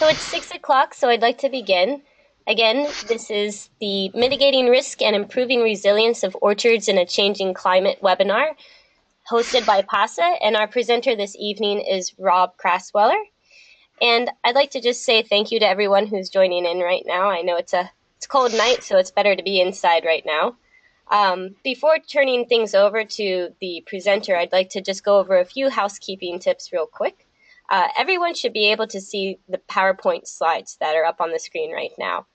So it's 6 o'clock, so I'd like to begin. Again, this is the Mitigating Risk and Improving Resilience of Orchards in a Changing Climate webinar, hosted by PASA, and our presenter this evening is Rob Crassweller. And I'd like to just say thank you to everyone who's joining in right now. I know it's a cold night, so it's better to be inside right now. Before turning things over to the presenter, I'd like to just go over a few housekeeping tips real quick. Everyone should be able to see the PowerPoint slides that are up on the screen right now.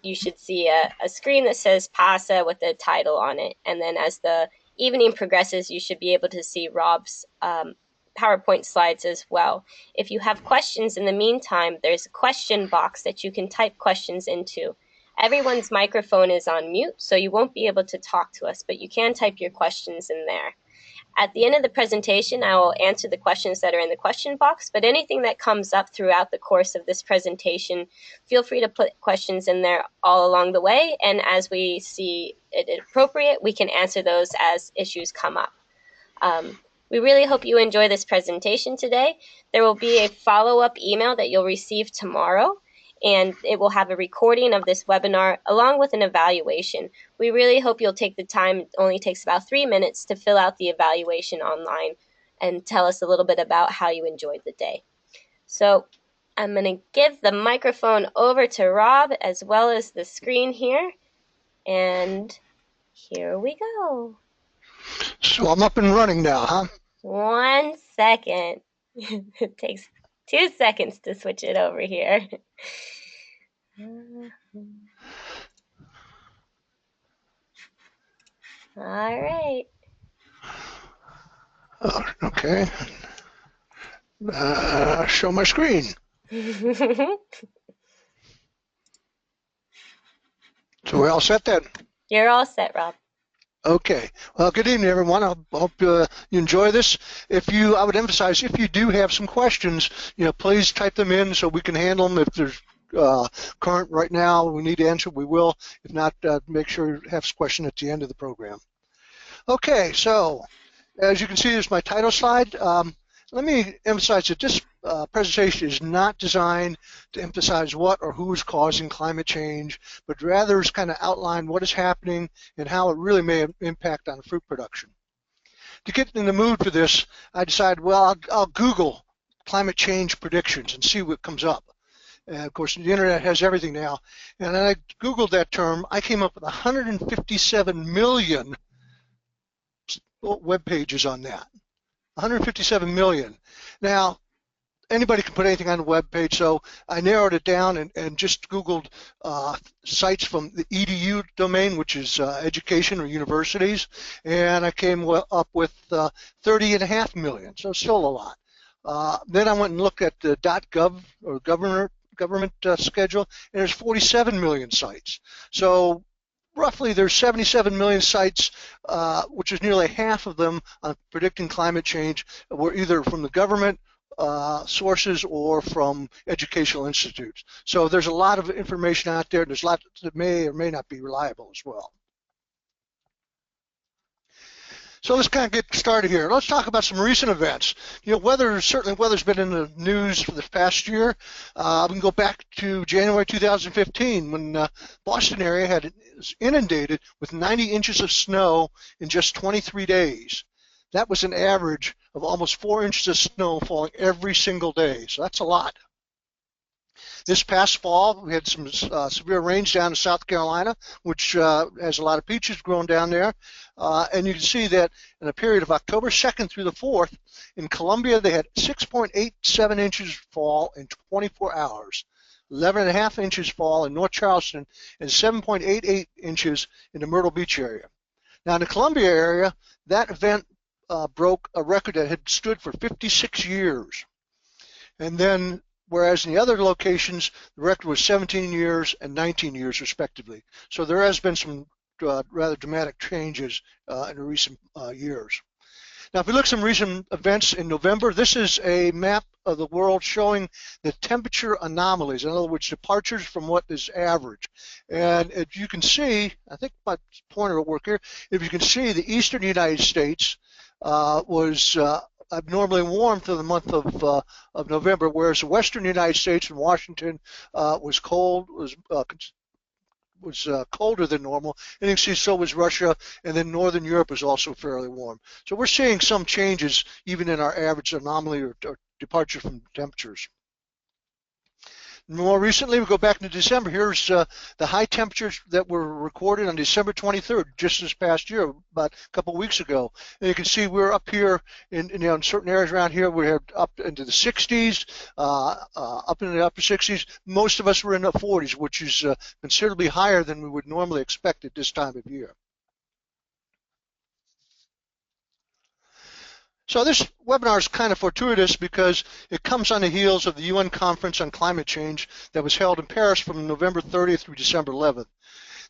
You should see a screen that says PASA with the title on it. And then as the evening progresses, you should be able to see Rob's PowerPoint slides as well. If you have questions in the meantime, there's a question box that you can type questions into. Everyone's microphone is on mute, so you won't be able to talk to us, but you can type your questions in there. At the end of the presentation, I will answer the questions that are in the question box, but anything that comes up throughout the course of this presentation, feel free to put questions in there all along the way, and as we see it appropriate, we can answer those as issues come up. We really hope you enjoy this presentation today. There will be a follow-up email that you'll receive tomorrow, and it will have a recording of this webinar along with an evaluation. We really hope you'll take the time. It only takes about 3 minutes to fill out the evaluation online and tell us a little bit about how you enjoyed the day. So I'm going to give the microphone over to Rob as well as the screen here. And here we go. So I'm up and running now, huh? 1 second. It takes 2 seconds to switch it over here. All right. Okay. Show my screen. So we're all set then? You're all set, Rob. Okay. Well, good evening, everyone. I hope you enjoy this. I would emphasize, if you do have some questions, please type them in so we can handle them. If there's current right now we need to answer, we will. If not, make sure you have a question at the end of the program. Okay, so as you can see, there's my title slide. Let me emphasize that this presentation is not designed to emphasize what or who is causing climate change, but rather is kind of outline what is happening and how it really may impact on fruit production. To get in the mood for this, I decided, well, I'll Google climate change predictions and see what comes up. And of course, the internet has everything now. And I Googled that term. I came up with 157 million web pages on that. 157 million. Now, anybody can put anything on the web page, so I narrowed it down and just Googled sites from the EDU domain, which is education or universities, and I came up with 30.5 million, so still a lot. Then I went and looked at the .gov or government schedule, and there's 47 million sites. So roughly there's 77 million sites, which is nearly half of them on predicting climate change, were either from the government sources or from educational institutes. So there's a lot of information out there. There's a lot that may or may not be reliable as well. So let's kind of get started here. Let's talk about some recent events. Certainly weather's been in the news for the past year. We can go back to January 2015 when the Boston area was inundated with 90 inches of snow in just 23 days. That was an average of almost 4 inches of snow falling every single day, so that's a lot. This past fall, we had some severe rains down in South Carolina, which has a lot of peaches growing down there. And you can see that in a period of October 2nd through the 4th, in Columbia, they had 6.87 inches fall in 24 hours, 11.5 inches fall in North Charleston, and 7.88 inches in the Myrtle Beach area. Now, in the Columbia area, that event broke a record that had stood for 56 years. And then, whereas in the other locations, the record was 17 years and 19 years, respectively. So there has been some rather dramatic changes in recent years. Now, if we look at some recent events in November, this is a map of the world showing the temperature anomalies, in other words, departures from what is average. And if you can see, I think my pointer will work here, if you can see the eastern United States was abnormally warm through the month of November, whereas the western United States and Washington was cold, was colder than normal, and you can see so was Russia, and then Northern Europe is also fairly warm. So we're seeing some changes even in our average anomaly or departure from temperatures. More recently, we go back into December. Here's the high temperatures that were recorded on December 23rd, just this past year, about a couple of weeks ago. And you can see we're up here in certain areas around here. We have up into the 60s, up in the upper 60s. Most of us were in the 40s, which is considerably higher than we would normally expect at this time of year. So this webinar is kind of fortuitous because it comes on the heels of the UN Conference on Climate Change that was held in Paris from November 30th through December 11th.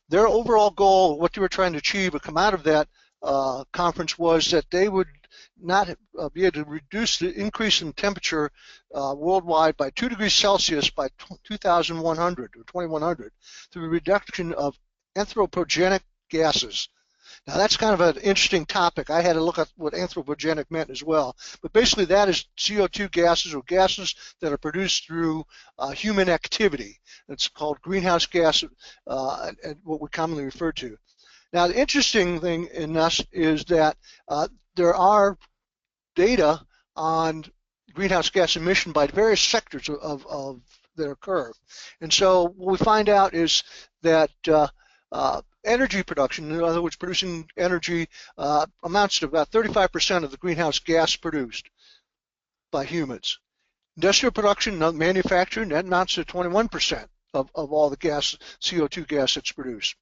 Their overall goal, what they were trying to achieve, would come out of that conference was that they would not be able to reduce the increase in temperature worldwide by 2 degrees Celsius by 2100 or 2100 through the reduction of anthropogenic gases. Now that's kind of an interesting topic. I had to look at what anthropogenic meant as well. But basically that is CO2 gases or gases that are produced through human activity. It's called greenhouse gas, and what we commonly refer to. Now the interesting thing in us is that there are data on greenhouse gas emission by various sectors of that occur. And so what we find out is that energy production, in other words, producing energy, amounts to about 35% of the greenhouse gas produced by humans. Industrial production, manufacturing, that amounts to 21% of all the gas, CO2 gas that's produced.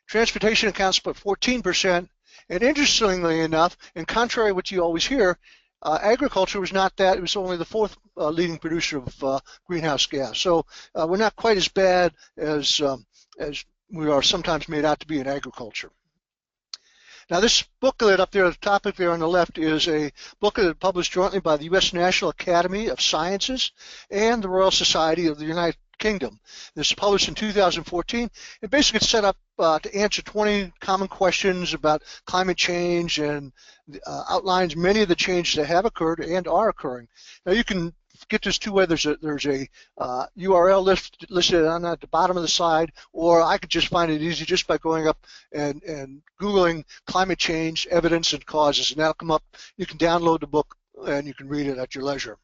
Transportation accounts for 14%, and interestingly enough, and contrary to what you always hear, agriculture was not that. It was only the fourth leading producer of greenhouse gas. So we're not quite as bad as we are sometimes made out to be in agriculture. Now this booklet up there, the topic there on the left, is a booklet published jointly by the U.S. National Academy of Sciences and the Royal Society of the United Kingdom. This is published in 2014. It basically it's set up to answer 20 common questions about climate change and outlines many of the changes that have occurred and are occurring. Now you can get this two ways. There's a URL listed on at the bottom of the slide, or I could just find it easy just by going up and Googling climate change evidence and causes, and that'll come up. You can download the book and you can read it at your leisure.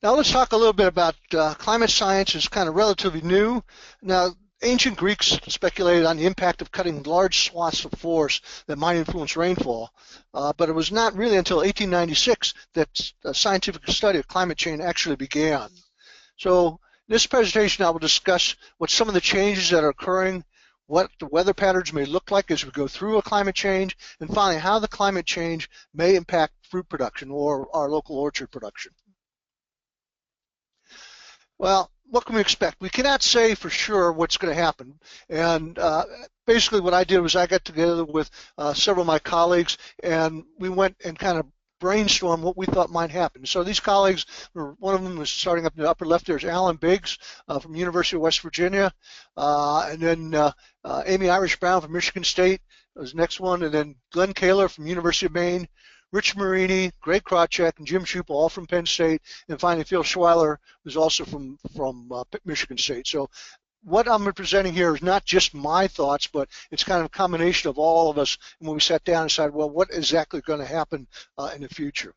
Now let's talk a little bit about climate science. Is kind of relatively new. Now ancient Greeks speculated on the impact of cutting large swaths of forest that might influence rainfall, but it was not really until 1896 that a scientific study of climate change actually began. So in this presentation I will discuss what some of the changes that are occurring, what the weather patterns may look like as we go through a climate change, and finally how the climate change may impact fruit production or our local orchard production. Well, what can we expect? We cannot say for sure what's going to happen. And basically what I did was I got together with several of my colleagues, and we went and kind of brainstormed what we thought might happen. So these colleagues, one of them was starting up in the upper left there is Alan Biggs from the University of West Virginia, and then Amy Irish Brown from Michigan State was the next one, and then Glenn Kaler from University of Maine, Rich Marini, Greg Krawczyk, and Jim Schuppel, all from Penn State, and finally Phil Schweiler was also from Michigan State. So what I'm presenting here is not just my thoughts, but it's kind of a combination of all of us when we sat down and decided, well, what exactly going to happen in the future?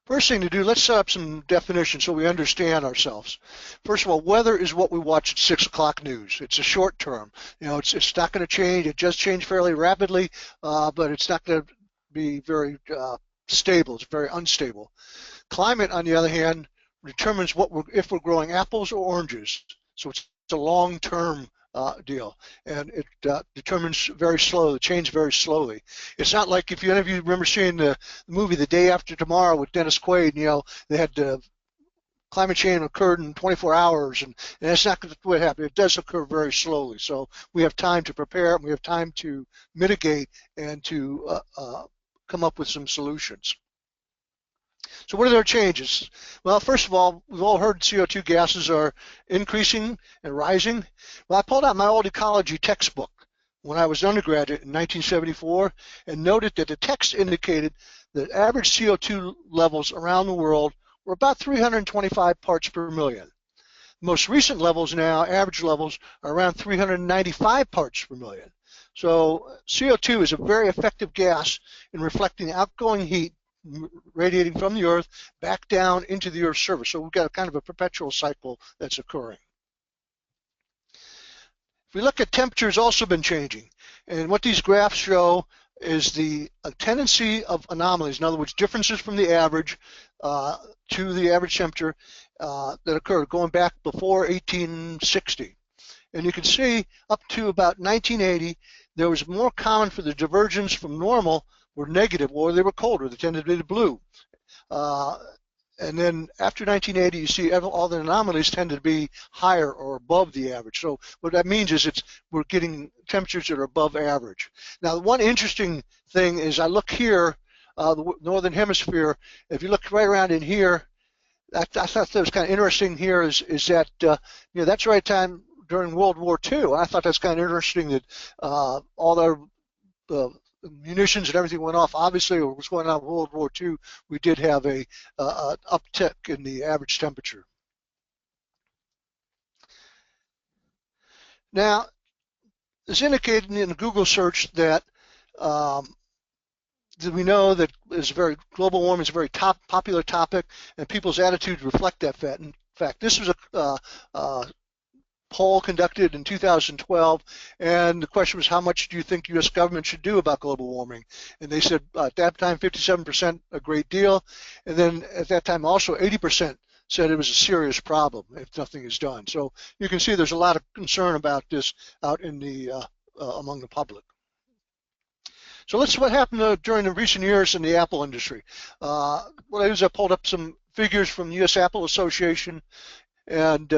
First thing to do, let's set up some definitions so we understand ourselves. First of all, weather is what we watch at 6 o'clock news. It's a short term. You know, it's not going to change. It does change fairly rapidly, but it's not going to be very stable. It's very unstable. Climate, on the other hand, determines if we're growing apples or oranges. So it's a long-term deal, and it determines very slowly, change very slowly. It's not like if any of you remember seeing the movie The Day After Tomorrow with Dennis Quaid, you know, they had climate change occurred in 24 hours, and that's not what happened. It does occur very slowly, so we have time to prepare, and we have time to mitigate and to come up with some solutions. So what are their changes? Well, first of all, we've all heard CO2 gases are increasing and rising. Well, I pulled out my old ecology textbook, when I was an undergraduate in 1974 and noted that the text indicated that average CO2 levels around the world were about 325 parts per million. Most recent levels now, average levels, are around 395 parts per million. So CO2 is a very effective gas in reflecting outgoing heat radiating from the Earth back down into the Earth's surface. So we've got a kind of a perpetual cycle that's occurring. If we look at temperatures, also been changing. And what these graphs show is the tendency of anomalies, in other words, differences from the average to the average temperature that occurred going back before 1860. And you can see up to about 1980, there was more common for the divergence from normal were negative, or they were colder. They tended to be the blue. And then after 1980, you see all the anomalies tend to be higher or above the average. So what that means is we're getting temperatures that are above average. Now, one interesting thing is I look here, the northern hemisphere. If you look right around in here, I thought that was kind of interesting here is that that's the right time during World War II. I thought that's kind of interesting that all the munitions and everything went off. Obviously, what was going on in World War II, we did have an uptick in the average temperature. Now, it's indicated in a Google search that we know that global warming is a very popular topic, and people's attitudes reflect that fact. In fact, this was a poll conducted in 2012, and the question was, how much do you think U.S. government should do about global warming? And they said at that time 57% a great deal, and then at that time also 80% said it was a serious problem if nothing is done. So you can see there's a lot of concern about this out in the among the public. So let's see what happened during the recent years in the apple industry. What I did is I pulled up some figures from the U.S. Apple Association and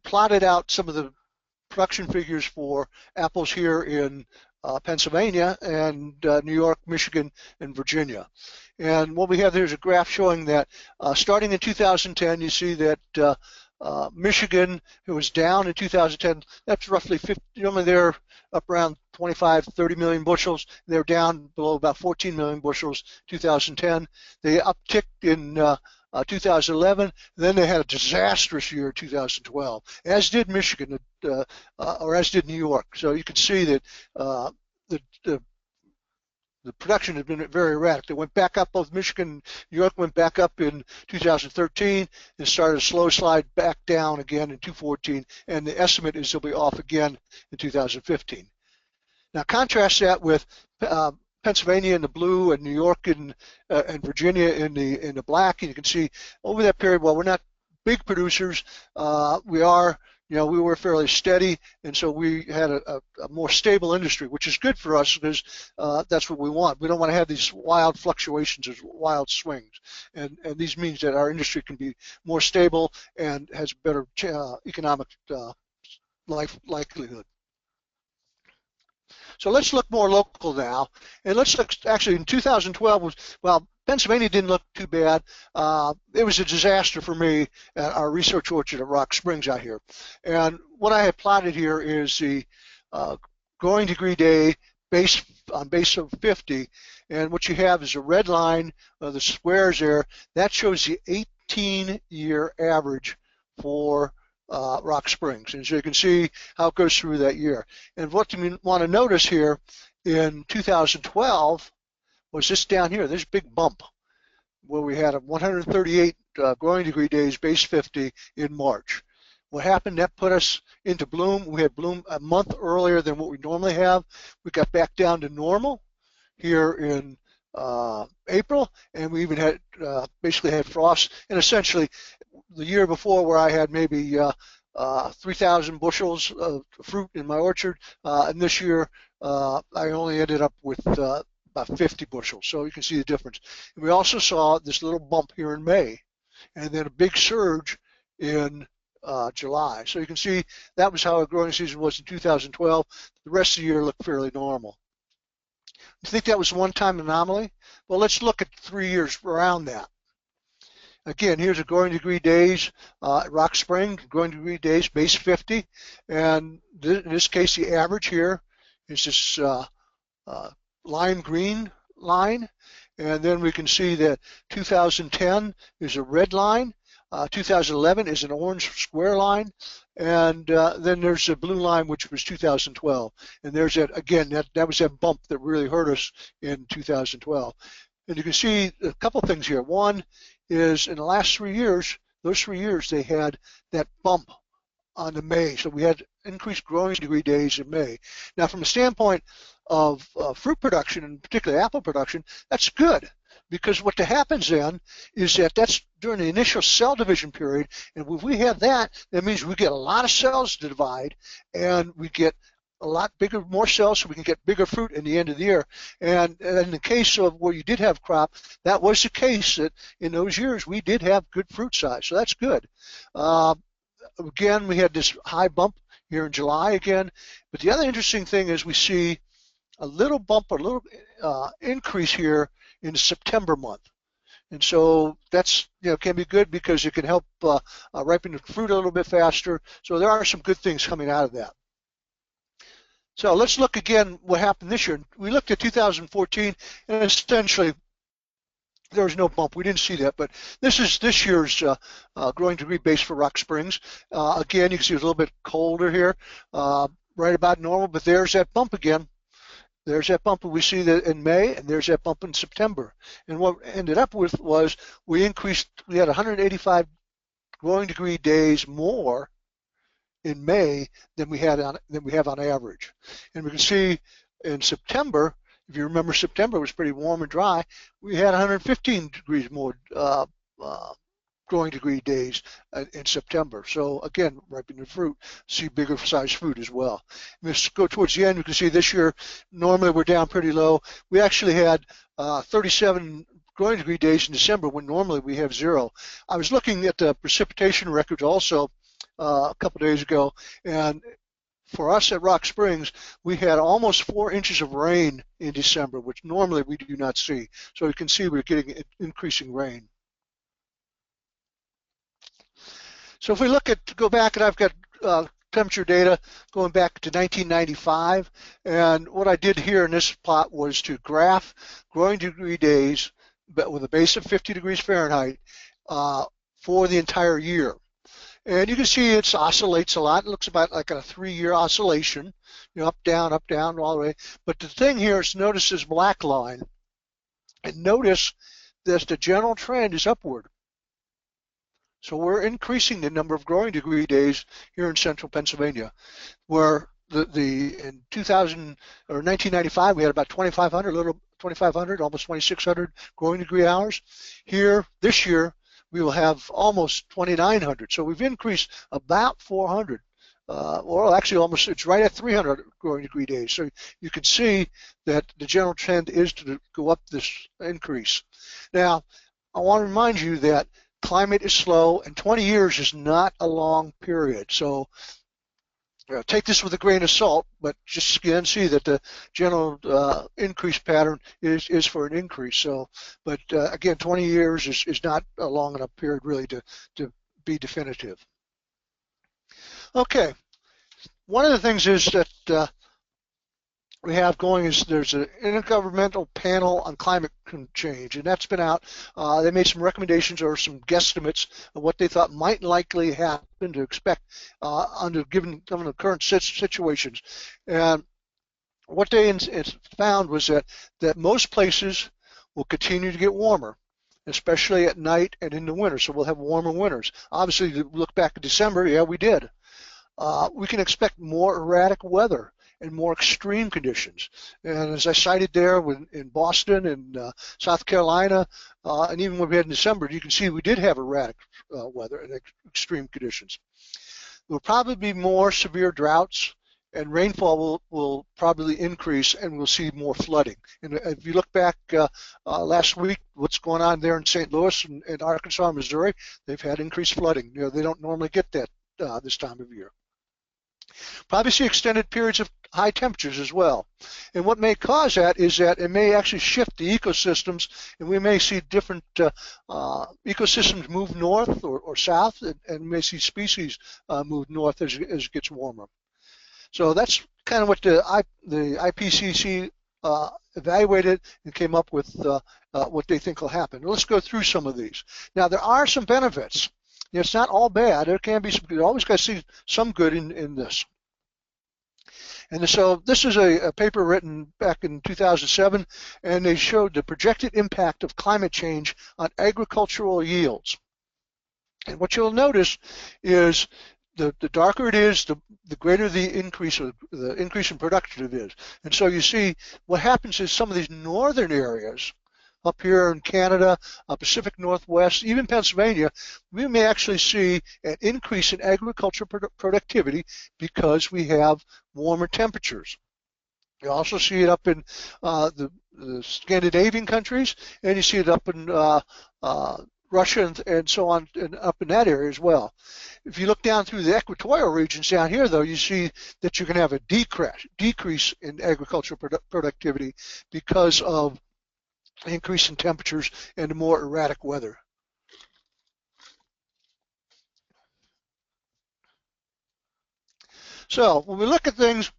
plotted out some of the production figures for apples here in Pennsylvania and New York, Michigan, and Virginia. And what we have there is a graph showing that starting in 2010, you see that Michigan, who was down in 2010, that's roughly 50, normally they're up around 25, 30 million bushels. They're down below about 14 million bushels 2010. They upticked in 2011, then they had a disastrous year 2012, as did Michigan, or as did New York. So you can see that the production has been very erratic. They went back up, both Michigan and New York went back up in 2013 and started a slow slide back down again in 2014, and the estimate is they'll be off again in 2015. Now contrast that with Pennsylvania in the blue and New York and Virginia in the black, and you can see over that period, while we're not big producers, we were fairly steady, and so we had a more stable industry, which is good for us because that's what we want. We don't want to have these wild fluctuations or wild swings, and these means that our industry can be more stable and has better economic likelihood. So let's look more local now, and let's look, actually in 2012, Pennsylvania didn't look too bad. It was a disaster for me at our research orchard at Rock Springs out here. And what I have plotted here is the growing degree day base of 50, and what you have is a red line, the squares there, that shows the 18-year average for Rock Springs, and so you can see how it goes through that year. And what you want to notice here in 2012 was this down here, this big bump where we had a 138 growing degree days, base 50 in March. What happened? That put us into bloom. We had bloom a month earlier than what we normally have. We got back down to normal here in April, and we even had basically had frost. And essentially, the year before, where I had maybe 3,000 bushels of fruit in my orchard, and this year I only ended up with about 50 bushels. So you can see the difference. And we also saw this little bump here in May, and then a big surge in July. So you can see that was how our growing season was in 2012. The rest of the year looked fairly normal. You think that was a one-time anomaly? Well, let's look at 3 years around that. Again, here's a growing degree days at Rock Spring, growing degree days, base 50, and in this case, the average here is this lime green line, and then we can see that 2010 is a red line, 2011 is an orange square line, and then there's a blue line, which was 2012. And there's that, again, that was that bump that really hurt us in 2012. And you can see a couple things here. One is in the last 3 years, those 3 years, they had that bump on the May. So we had increased growing degree days in May. Now, from the standpoint of fruit production, and particularly apple production, that's good, because what happens then is that that's during the initial cell division period, and if we have that, that means we get a lot of cells to divide, and we get a lot bigger, more cells, so we can get bigger fruit in the end of the year. And in the case of where you did have crop, that was the case, that in those years we did have good fruit size, so that's good. Again, we had this high bump here in July again, but the other interesting thing is we see a little bump, a little increase here in the September month. And so that's, can be good because it can help ripen the fruit a little bit faster. So there are some good things coming out of that. So let's look again what happened this year. We looked at 2014, and essentially there was no bump. We didn't see that, but this is this year's growing degree base for Rock Springs. Again, you can see it's a little bit colder here, right about normal, but there's that bump again. There's that bump we see that in May, and there's that bump in September. And what ended up with was we had 185 growing degree days more in May than we have on average. And we can see in September, if you remember, September was pretty warm and dry. We had 115 degrees more growing degree days in September. So again, ripening the fruit, see bigger size fruit as well. Let's go towards the end. You can see this year, normally we're down pretty low. We actually had 37 growing degree days in December when normally we have 0. I was looking at the precipitation records also a couple days ago, and for us at Rock Springs, we had almost 4 inches of rain in December, which normally we do not see. So you can see we're getting increasing rain. So if we go back, and I've got temperature data going back to 1995, and what I did here in this plot was to graph growing degree days, but with a base of 50 degrees Fahrenheit for the entire year. And you can see it oscillates a lot. It looks about like a 3-year oscillation, up, down, all the way. But the thing here is notice this black line, and notice that the general trend is upward. So we're increasing the number of growing degree days here in central Pennsylvania, where in 1995 we had about 2,500, almost 2,600 growing degree hours. Here this year we will have almost 2,900. So we've increased about 400. Or actually almost, it's right at 300 growing degree days. So you can see that the general trend is to go up this increase. Now, I want to remind you that climate is slow, and 20 years is not a long period. So take this with a grain of salt, but just again see that the general increase pattern is for an increase. So, but again, 20 years is not a long enough period really to be definitive. Okay, one of the things is that we have going is there's an intergovernmental panel on climate change, and that's been out. They made some recommendations or some guesstimates of what they thought might likely happen to expect under given the current situations. And what they found was that most places will continue to get warmer, especially at night and in the winter. So we'll have warmer winters. Obviously, to look back at December, yeah, we did. We can expect more erratic weather and more extreme conditions. And as I cited there in Boston and South Carolina, and even when we had in December, you can see we did have erratic weather and extreme conditions. There will probably be more severe droughts, and rainfall will probably increase, and we'll see more flooding. And if you look back last week, what's going on there in St. Louis and Arkansas and Missouri, they've had increased flooding. They don't normally get that this time of year. Probably see extended periods of high temperatures as well. And what may cause that is that it may actually shift the ecosystems, and we may see different ecosystems move north or south, and may see species move north as it gets warmer. So that's kind of what the IPCC evaluated and came up with what they think will happen. Let's go through some of these. Now, there are some benefits. It's not all bad. There can be some. You always got to see some good in this. And so this is a paper written back in 2007, and they showed the projected impact of climate change on agricultural yields. And what you'll notice is the darker it is, the greater the increase in production it is. And so you see what happens is some of these northern areas up here in Canada, Pacific Northwest, even Pennsylvania, we may actually see an increase in agricultural productivity because we have warmer temperatures. You also see it up in the Scandinavian countries, and you see it up in Russia and so on, and up in that area as well. If you look down through the equatorial regions down here, though, you see that you're going to have a decrease in agricultural productivity because of increase in temperatures and the more erratic weather. So when we look at things,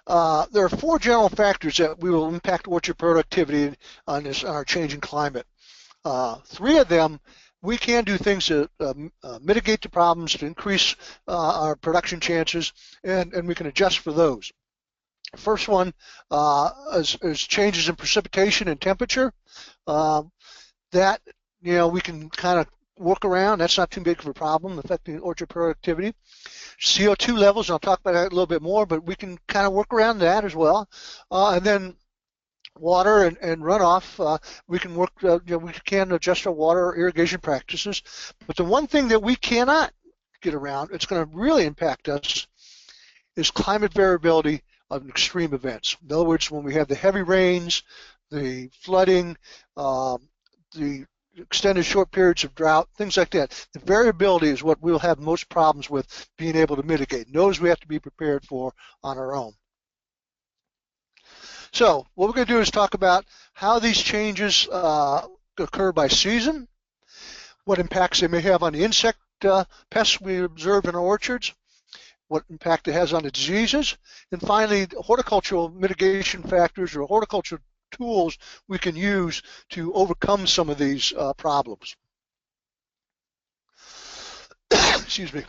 there are 4 general factors that will impact orchard productivity on our changing climate. 3 of them, we can do things to mitigate the problems, to increase our production chances, and we can adjust for those. First one is changes in precipitation and temperature. That, we can kind of work around. That's not too big of a problem affecting orchard productivity. CO2 levels, and I'll talk about that a little bit more, but we can kind of work around that as well. And then water and runoff, we can work, we can adjust our water irrigation practices. But the one thing that we cannot get around, it's going to really impact us, is climate variability of extreme events. In other words, when we have the heavy rains, the flooding, the extended short periods of drought, things like that. The variability is what we'll have most problems with being able to mitigate. And those we have to be prepared for on our own. So what we're going to do is talk about how these changes occur by season, what impacts they may have on the insect pests we observe in our orchards, what impact it has on the diseases, and finally, horticultural mitigation factors or horticultural tools we can use to overcome some of these problems. Excuse me.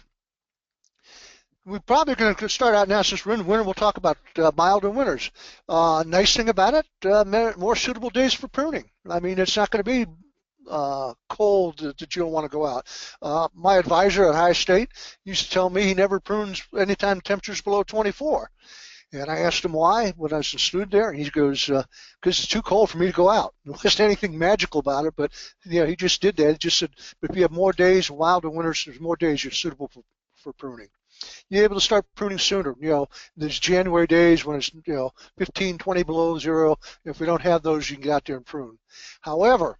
We're probably going to start out now, since we're in winter, we'll talk about milder winters. Nice thing about it, more suitable days for pruning. I mean, it's not going to be cold that you don't want to go out. My advisor at Ohio State used to tell me he never prunes anytime the temperature's below 24. And I asked him why when I was a student there, and he goes, because it's too cold for me to go out. There wasn't anything magical about it, but he just did that. He just said, if you have more days, wilder winters, there's more days you're suitable for pruning. You're able to start pruning sooner. There's January days when it's 15, 20 below zero. If we don't have those, you can get out there and prune. However,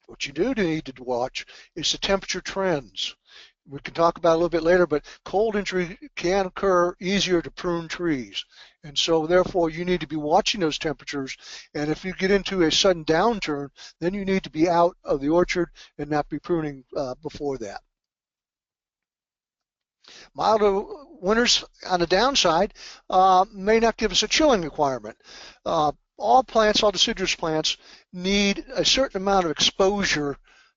what you do need to watch is the temperature trends. We can talk about it a little bit later, but cold entry can occur easier to prune trees. And so therefore you need to be watching those temperatures. And if you get into a sudden downturn, then you need to be out of the orchard and not be pruning before that. Milder winters on the downside may not give us a chilling requirement. All plants, all deciduous plants, need a certain amount of exposure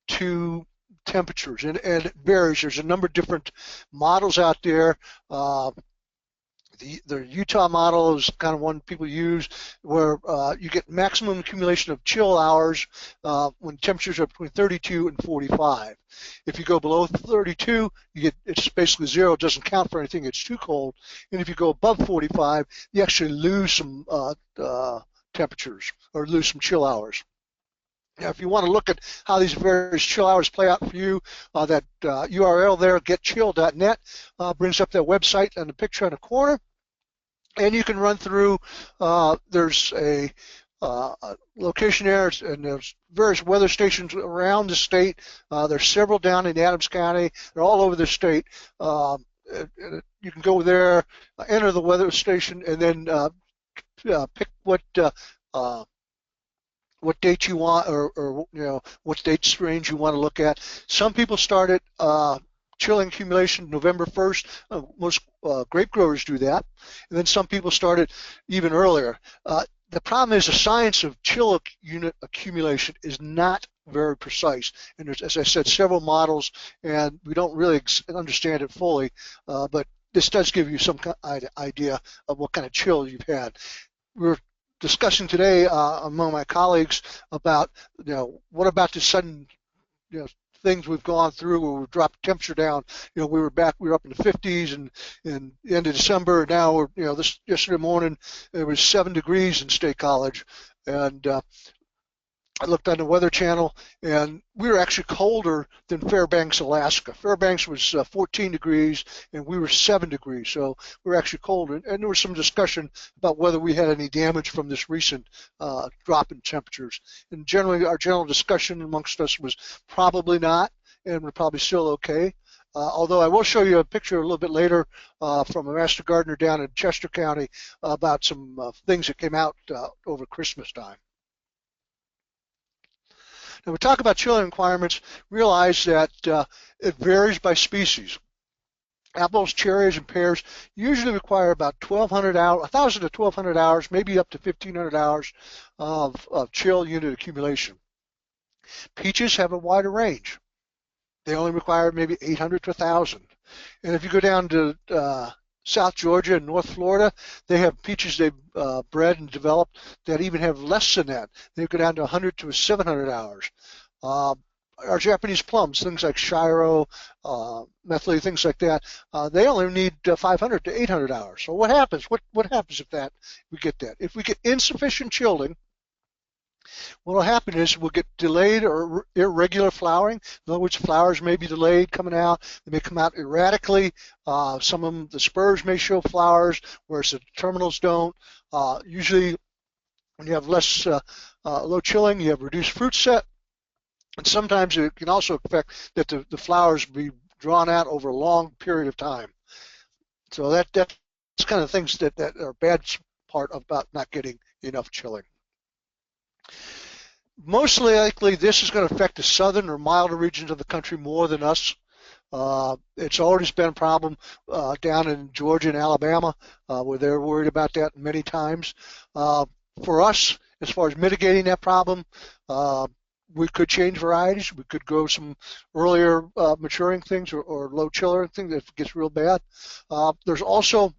to temperatures, and it varies. There's a number of different models out there. The Utah model is kind of one people use, where you get maximum accumulation of chill hours when temperatures are between 32 and 45. If you go below 32, it's basically zero. It doesn't count for anything. It's too cold. And if you go above 45, you actually lose some temperatures or lose some chill hours. Now, if you want to look at how these various chill hours play out for you, that URL there, getchill.net, brings up their website and the picture in the corner. And you can run through, there's a location there, and there's various weather stations around the state. There's several down in Adams County. They're all over the state. You can go there, enter the weather station, and then pick what date you want, or what date range you want to look at. Some people start at chilling accumulation November 1st. Most grape growers do that. And then some people started even earlier. The problem is the science of chill unit accumulation is not very precise. And there's, as I said, several models, and we don't really understand it fully. But this does give you some idea of what kind of chill you've had. We're discussing today among my colleagues about, what about the sudden, things we've gone through where we've dropped temperature down. We were up in the 50s and in the end of December. Now we're, this yesterday morning it was 7 degrees in State College, and I looked on the Weather Channel, and we were actually colder than Fairbanks, Alaska. Fairbanks was 14 degrees, and we were 7 degrees, so we were actually colder. And there was some discussion about whether we had any damage from this recent drop in temperatures. And generally, our general discussion amongst us was probably not, and we're probably still okay. Although I will show you a picture a little bit later from a master gardener down in Chester County about some things that came out over Christmas time. Now, we talk about chilling requirements, realize that it varies by species. Apples, cherries, and pears usually require about 1,200 hours, 1,000 to 1,200 hours, maybe up to 1,500 hours of chill unit accumulation. Peaches have a wider range. They only require maybe 800 to 1,000. And if you go down to South Georgia and North Florida, they have peaches they've bred and developed that even have less than that. They go down to 100 to 700 hours. Our Japanese plums, things like Shiro, Methley, things like that, they only need 500 to 800 hours. So what happens? What happens if we get that? If we get insufficient chilling, what will happen is we'll get delayed or irregular flowering. In other words, flowers may be delayed coming out. They may come out erratically. Some of them, the spurs may show flowers, whereas the terminals don't. Usually, when you have less low chilling, you have reduced fruit set. And sometimes it can also affect that the flowers be drawn out over a long period of time. So that's kind of things that are bad part about not getting enough chilling. Most likely, this is going to affect the southern or milder regions of the country more than us. It's always been a problem down in Georgia and Alabama, where they're worried about that many times. For us, as far as mitigating that problem, we could change varieties. We could grow some earlier maturing things or low chiller things if it gets real bad. There's also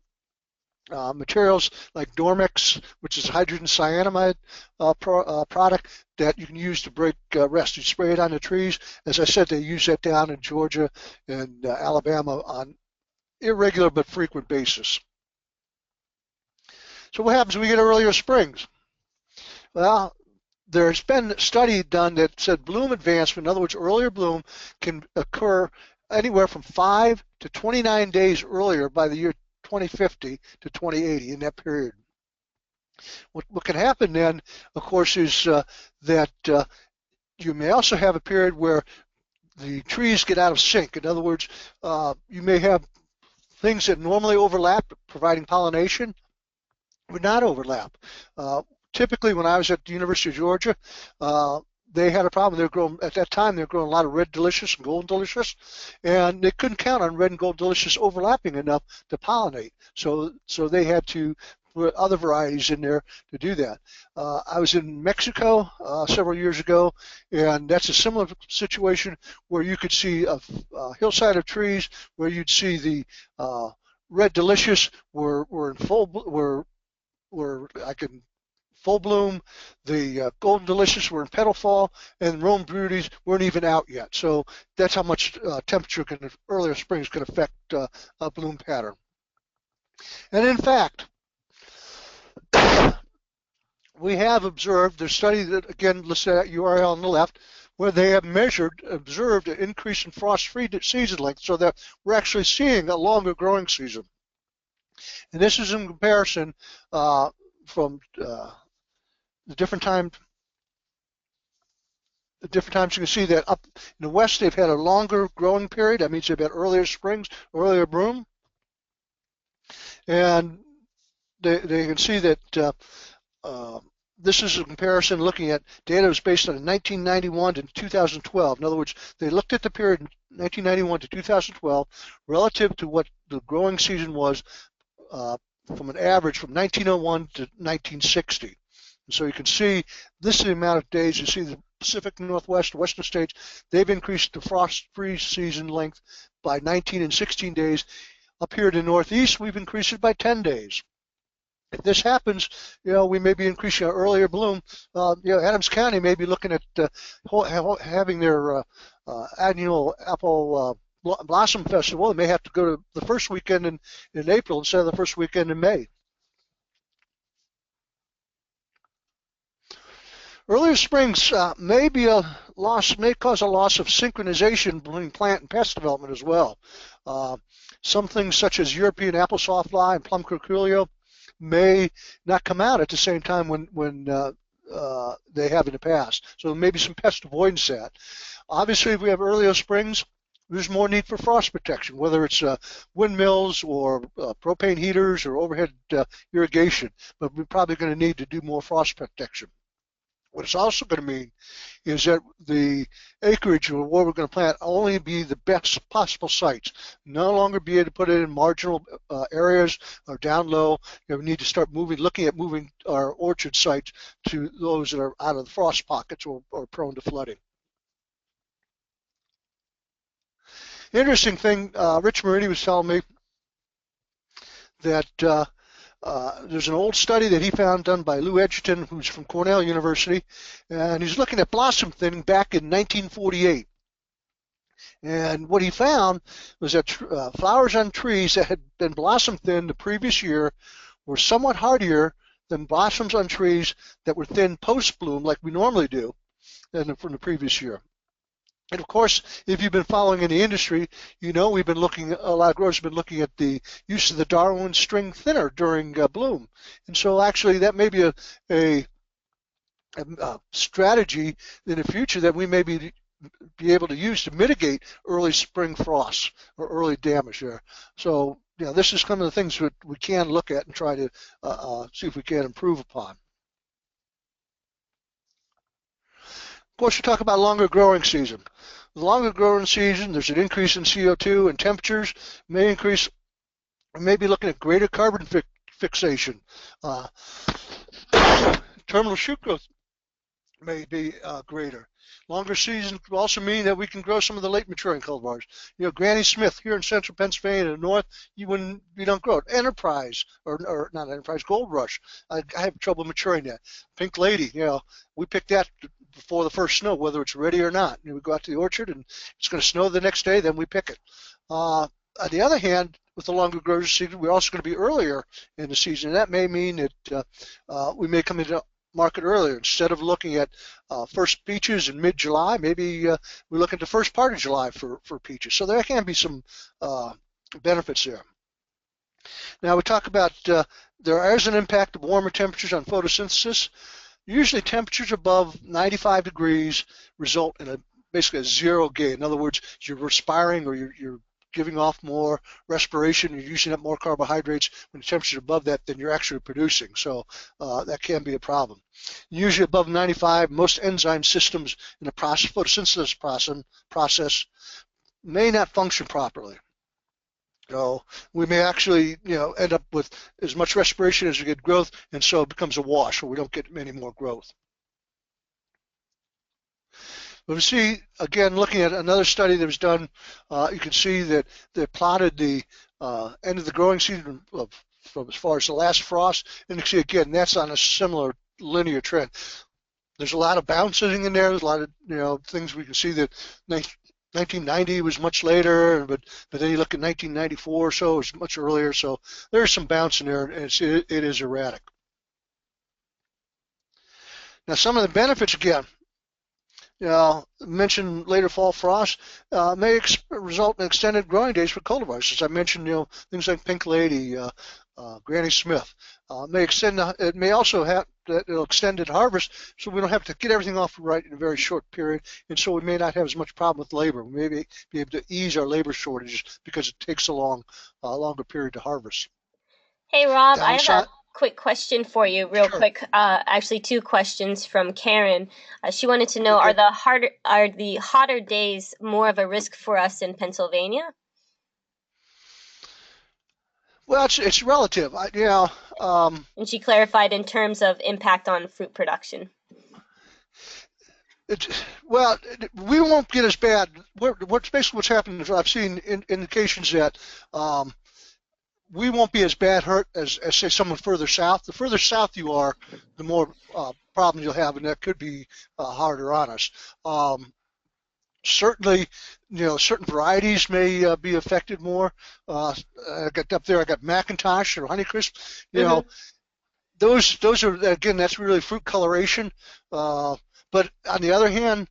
materials like Dormix, which is hydrogen cyanamide product that you can use to break rest. You spray it on the trees. As I said, they use that down in Georgia and Alabama on irregular but frequent basis. So what happens when we get earlier springs? Well, there's been a study done that said bloom advancement, in other words, earlier bloom, can occur anywhere from 5 to 29 days earlier by the year 2050 to 2080 in that period. What can happen then, of course, is that you may also have a period where the trees get out of sync. In other words, you may have things that normally overlap, providing pollination, would not overlap. Typically, when I was at the University of Georgia, they had a problem. They were growing at that time. They were growing a lot of red delicious and golden delicious, and they couldn't count on red and gold delicious overlapping enough to pollinate. So they had to put other varieties in there to do that. I was in Mexico several years ago, and that's a similar situation where you could see a hillside of trees where you'd see the red delicious were in full full bloom, the golden delicious were in petal fall, and Rome beauties weren't even out yet. So that's how much temperature earlier springs can affect a bloom pattern. And in fact, we have observed, there's a study that, again, listed at URL on the left, where they have observed an increase in frost-free season length, so that we're actually seeing a longer growing season. And this is in comparison from the different times you can see that up in the west they've had a longer growing period. That means they've had earlier springs, earlier bloom, and they can see that this is a comparison looking at data that was based on 1991 to 2012. In other words, they looked at the period 1991 to 2012 relative to what the growing season was from an average from 1901 to 1960. And so you can see this is the amount of days. You see the Pacific Northwest, Western states, they've increased the frost-free season length by 19 and 16 days. Up here in the Northeast, we've increased it by 10 days. If this happens, we may be increasing our earlier bloom. Adams County may be looking at having their annual apple blossom festival. They may have to go to the first weekend in April instead of the first weekend in May. Earlier springs may cause a loss of synchronization between plant and pest development as well. Some things such as European apple sawfly and plum curculio may not come out at the same time when they have in the past. So there may be some pest avoidance that. Obviously, if we have earlier springs, there's more need for frost protection, whether it's windmills or propane heaters or overhead irrigation. But we're probably going to need to do more frost protection. What it's also going to mean is that the acreage or where we're going to plant only be the best possible sites. No longer be able to put it in marginal areas or down low. We need to start looking at moving our orchard sites to those that are out of the frost pockets or prone to flooding. Interesting thing, Rich Marini was telling me that there's an old study that he found done by Lou Edgerton, who's from Cornell University, and he's looking at blossom thinning back in 1948. And what he found was that flowers on trees that had been blossom thinned the previous year were somewhat hardier than blossoms on trees that were thinned post-bloom like we normally do from the previous year. And of course, if you've been following in the industry, a lot of growers have been looking at the use of the Darwin string thinner during bloom. And so actually that may be a strategy in the future that we may be able to use to mitigate early spring frosts or early damage there. So, this is some of the things that we can look at and try to see if we can improve upon. Of course, we talk about longer growing season. The longer growing season, there's an increase in CO2 and temperatures may increase. We may be looking at greater carbon fixation. Terminal shoot growth may be greater. Longer season could also mean that we can grow some of the late maturing cultivars. Granny Smith here in central Pennsylvania in the north, you don't grow it. Enterprise, or not Enterprise, Gold Rush. I have trouble maturing that. Pink Lady, we picked that before the first snow, whether it's ready or not. We go out to the orchard and it's going to snow the next day, then we pick it. On the other hand, with the longer growing season, we're also going to be earlier in the season. And that may mean that we may come into market earlier. Instead of looking at first peaches in mid-July, maybe we look at the first part of July for peaches. So there can be some benefits there. Now we talk about there is an impact of warmer temperatures on photosynthesis. Usually temperatures above 95 degrees result in basically a zero gain. In other words, you're respiring or you're giving off more respiration, you're using up more carbohydrates when the temperature is above that than you're actually producing. So that can be a problem. Usually above 95, most enzyme systems in the photosynthesis process may not function properly. So we may actually, end up with as much respiration as we get growth, and so it becomes a wash, or we don't get any more growth. But we see, again, looking at another study that was done, you can see that they plotted the end of the growing season from as far as the last frost, and you can see, again, that's on a similar linear trend. There's a lot of bouncing in there. There's a lot of, things we can see that 1990 was much later, but then you look at 1994 or so, it was much earlier. So there's some bounce in there, and it is erratic. Now, some of the benefits, again, mentioned later fall frost may result in extended growing days for cultivars. As I mentioned, things like Pink Lady, Granny Smith may extend. It may also have extended harvest, so we don't have to get everything off right in a very short period, and so we may not have as much problem with labor. We may be able to ease our labor shortages because it takes a longer period to harvest. Hey Rob, I have quick question for you, real Sure. quick. Actually, two questions from Karen. She wanted to know: Okay. are the hotter days more of a risk for us in Pennsylvania? Well, it's relative. And she clarified in terms of impact on fruit production. It, well, we won't get as bad. What's basically what's happened is I've seen indications that we won't be as bad hurt as say someone further south. The further south you are, the more problems you'll have, and that could be harder on us. Certainly, certain varieties may be affected more. I got up there. I got Macintosh or Honeycrisp. Mm-hmm. Those are, again, that's really fruit coloration. But on the other hand,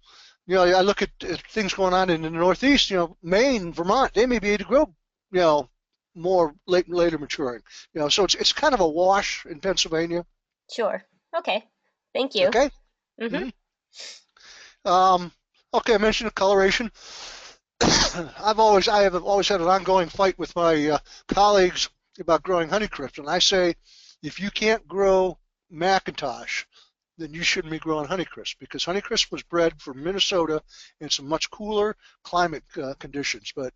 I look at things going on in the Northeast. Maine, Vermont, they may be able to grow, more later maturing. So it's kind of a wash in Pennsylvania. Sure. Okay. Thank you. Okay. Mm-hmm. Okay, I mentioned the coloration. I have always had an ongoing fight with my colleagues about growing Honeycrisp, and I say, if you can't grow Macintosh, then you shouldn't be growing Honeycrisp, because Honeycrisp was bred for Minnesota in some much cooler climate conditions. But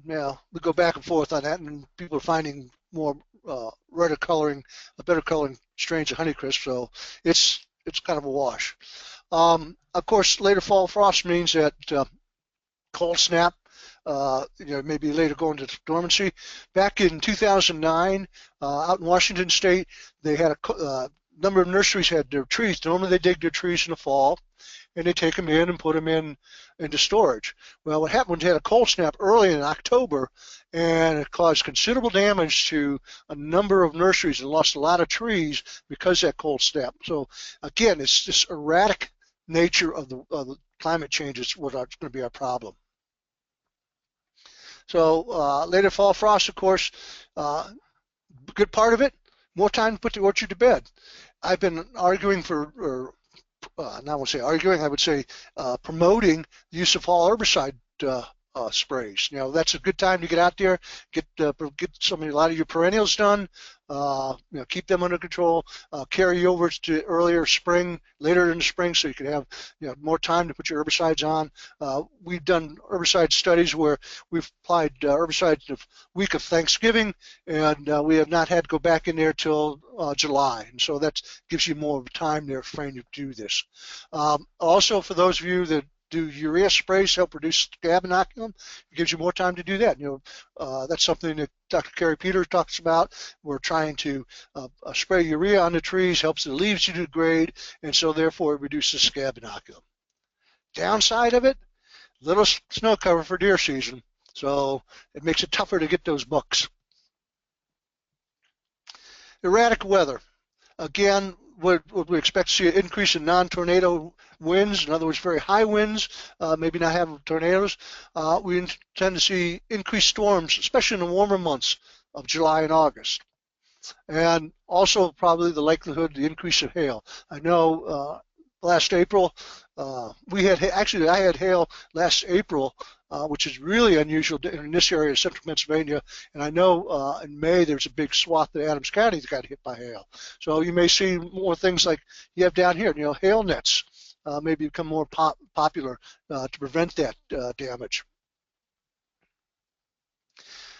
we go back and forth on that, and people are finding more better coloring strains of Honeycrisp, so it's kind of a wash. Of course, later fall frost means that cold snap, maybe later go into dormancy. Back in 2009, out in Washington State, they had a number of nurseries had their trees. Normally they dig their trees in the fall, and they take them in and put them into storage. Well, what happened was they had a cold snap early in October, and it caused considerable damage to a number of nurseries and lost a lot of trees because of that cold snap. So again, it's this erratic nature of the climate change is what's going to be our problem. So later fall frost, of course, good part of it, more time to put the orchard to bed. I've been arguing not I would say arguing, I would say promoting the use of fall herbicide sprays. That's a good time to get out there, get a lot of your perennials done, keep them under control, carry over to later in the spring, so you can have more time to put your herbicides on. We've done herbicide studies where we've applied herbicides the week of Thanksgiving, and we have not had to go back in there till July, and so that gives you more time there frame to do this. Also, for those of you that do urea sprays help reduce scab inoculum, it gives you more time to do that. That's something that Dr. Carey Peters talks about. We're trying to spray urea on the trees, helps the leaves to degrade, and so therefore it reduces scab inoculum. Downside of it, little snow cover for deer season, so it makes it tougher to get those bucks. Erratic weather. Again, would we expect to see an increase in non-tornado winds, in other words, very high winds, maybe not having tornadoes. We tend to see increased storms, especially in the warmer months of July and August. And also probably the likelihood, the increase of hail. I know last April, I had hail last April, which is really unusual in this area of central Pennsylvania. And I know in May there's a big swath of Adams County that got hit by hail. So you may see more things like you have down here, hail nets may become more popular to prevent that damage.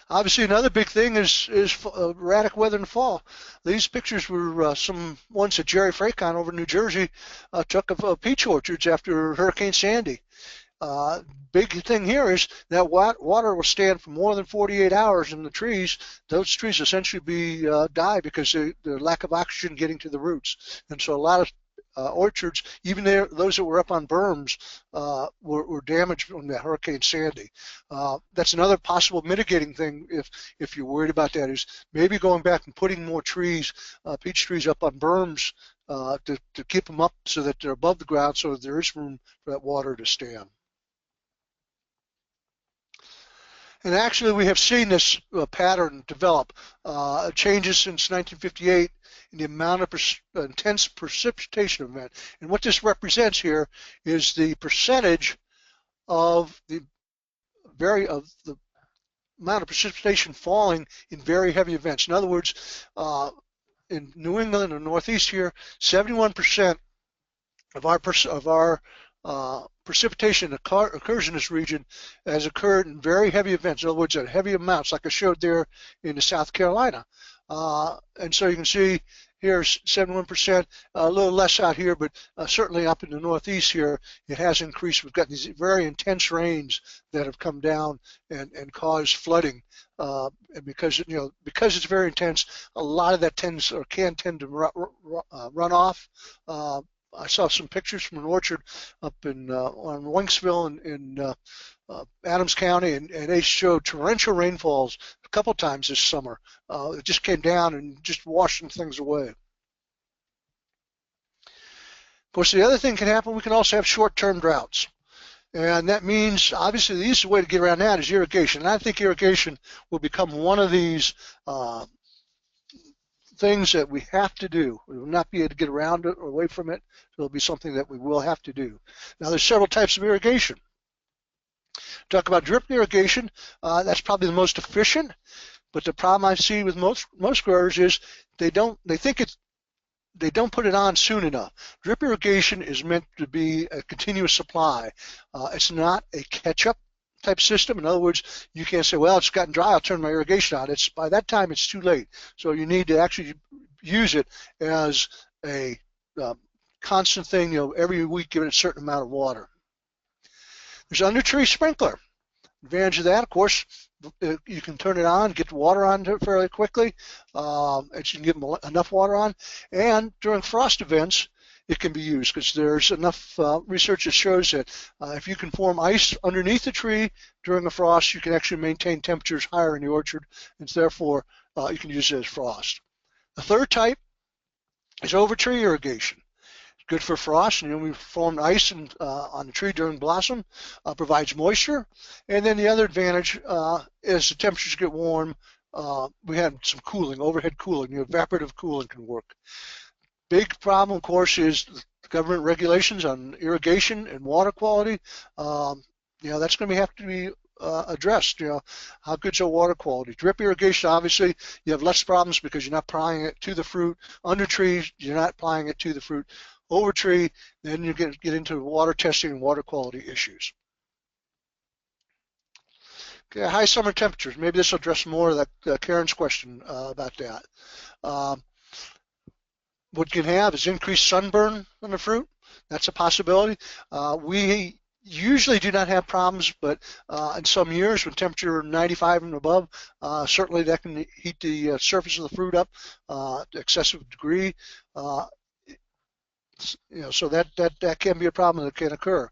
Obviously, another big thing is erratic weather in the fall. These pictures were some ones that Jerry Fracon over in New Jersey took of peach orchards after Hurricane Sandy. Big thing here is that water will stand for more than 48 hours in the trees. Those trees essentially die because of the lack of oxygen getting to the roots. And so a lot of orchards, even those that were up on berms, were damaged from that Hurricane Sandy. That's another possible mitigating thing if you're worried about that, is maybe going back and putting more trees, peach trees up on berms to keep them up so that they're above the ground, so that there is room for that water to stand. And actually, we have seen this pattern develop. Changes since 1958 in the amount of intense precipitation event. And what this represents here is the percentage of the amount of precipitation falling in very heavy events. In other words, in New England and Northeast here, 71% of our precipitation occurs in this region has occurred in very heavy events. In other words, at heavy amounts, like I showed there in the South Carolina. And so you can see here 71%, a little less out here, but certainly up in the Northeast here, it has increased. We've got these very intense rains that have come down and caused flooding. And because it's very intense, a lot of that can tend to run off. I saw some pictures from an orchard up in on Winksville in Adams County, and they showed torrential rainfalls a couple times this summer. It just came down and just washing things away. Of course, the other thing can happen, we can also have short-term droughts. And that means, obviously, the easiest way to get around that is irrigation. And I think irrigation will become one of these things that we have to do. We will not be able to get around it or away from it. It'll be something that we will have to do. Now, there's several types of irrigation. Talk about drip irrigation. That's probably the most efficient. But the problem I see with most growers is they don't put it on soon enough. Drip irrigation is meant to be a continuous supply. It's not a catch-up type system. In other words, you can't say, well, it's gotten dry, I'll turn my irrigation on. By that time, it's too late. So you need to actually use it as a constant thing. Every week, give it a certain amount of water. There's under tree sprinkler. Advantage of that, of course, you can turn it on, get the water on to it fairly quickly, and you can get enough water on. And during frost events, it can be used because there's enough research that shows that if you can form ice underneath the tree during a frost, you can actually maintain temperatures higher in the orchard, and therefore you can use it as frost. The third type is over tree irrigation. Good for frost, and we formed ice on the tree during blossom, provides moisture. And then the other advantage is the temperatures get warm, we have some cooling, overhead cooling, evaporative cooling can work. Big problem, of course, is the government regulations on irrigation and water quality. That's going to have to be addressed. How good's our water quality? Drip irrigation, obviously, you have less problems because you're not applying it to the fruit. Under trees, you're not applying it to the fruit. Over tree, then you get into water testing and water quality issues. Okay, high summer temperatures. Maybe this will address more of that Karen's question about that. What you can have is increased sunburn on the fruit. That's a possibility. We usually do not have problems, but in some years when temperature 95 and above, certainly that can heat the surface of the fruit up to excessive degree. So that can be a problem that can occur.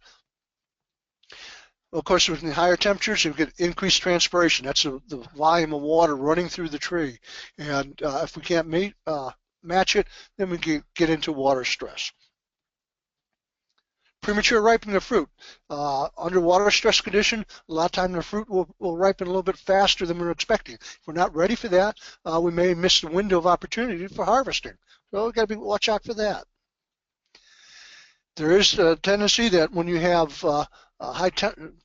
Of course, with the higher temperatures, you get increased transpiration. That's the volume of water running through the tree. And if we can't match it, then we get into water stress. Premature ripening of fruit. Under water stress condition, a lot of time the fruit will ripen a little bit faster than we're expecting. If we're not ready for that, we may miss the window of opportunity for harvesting. So we've got to watch out for that. There is a tendency that when you have high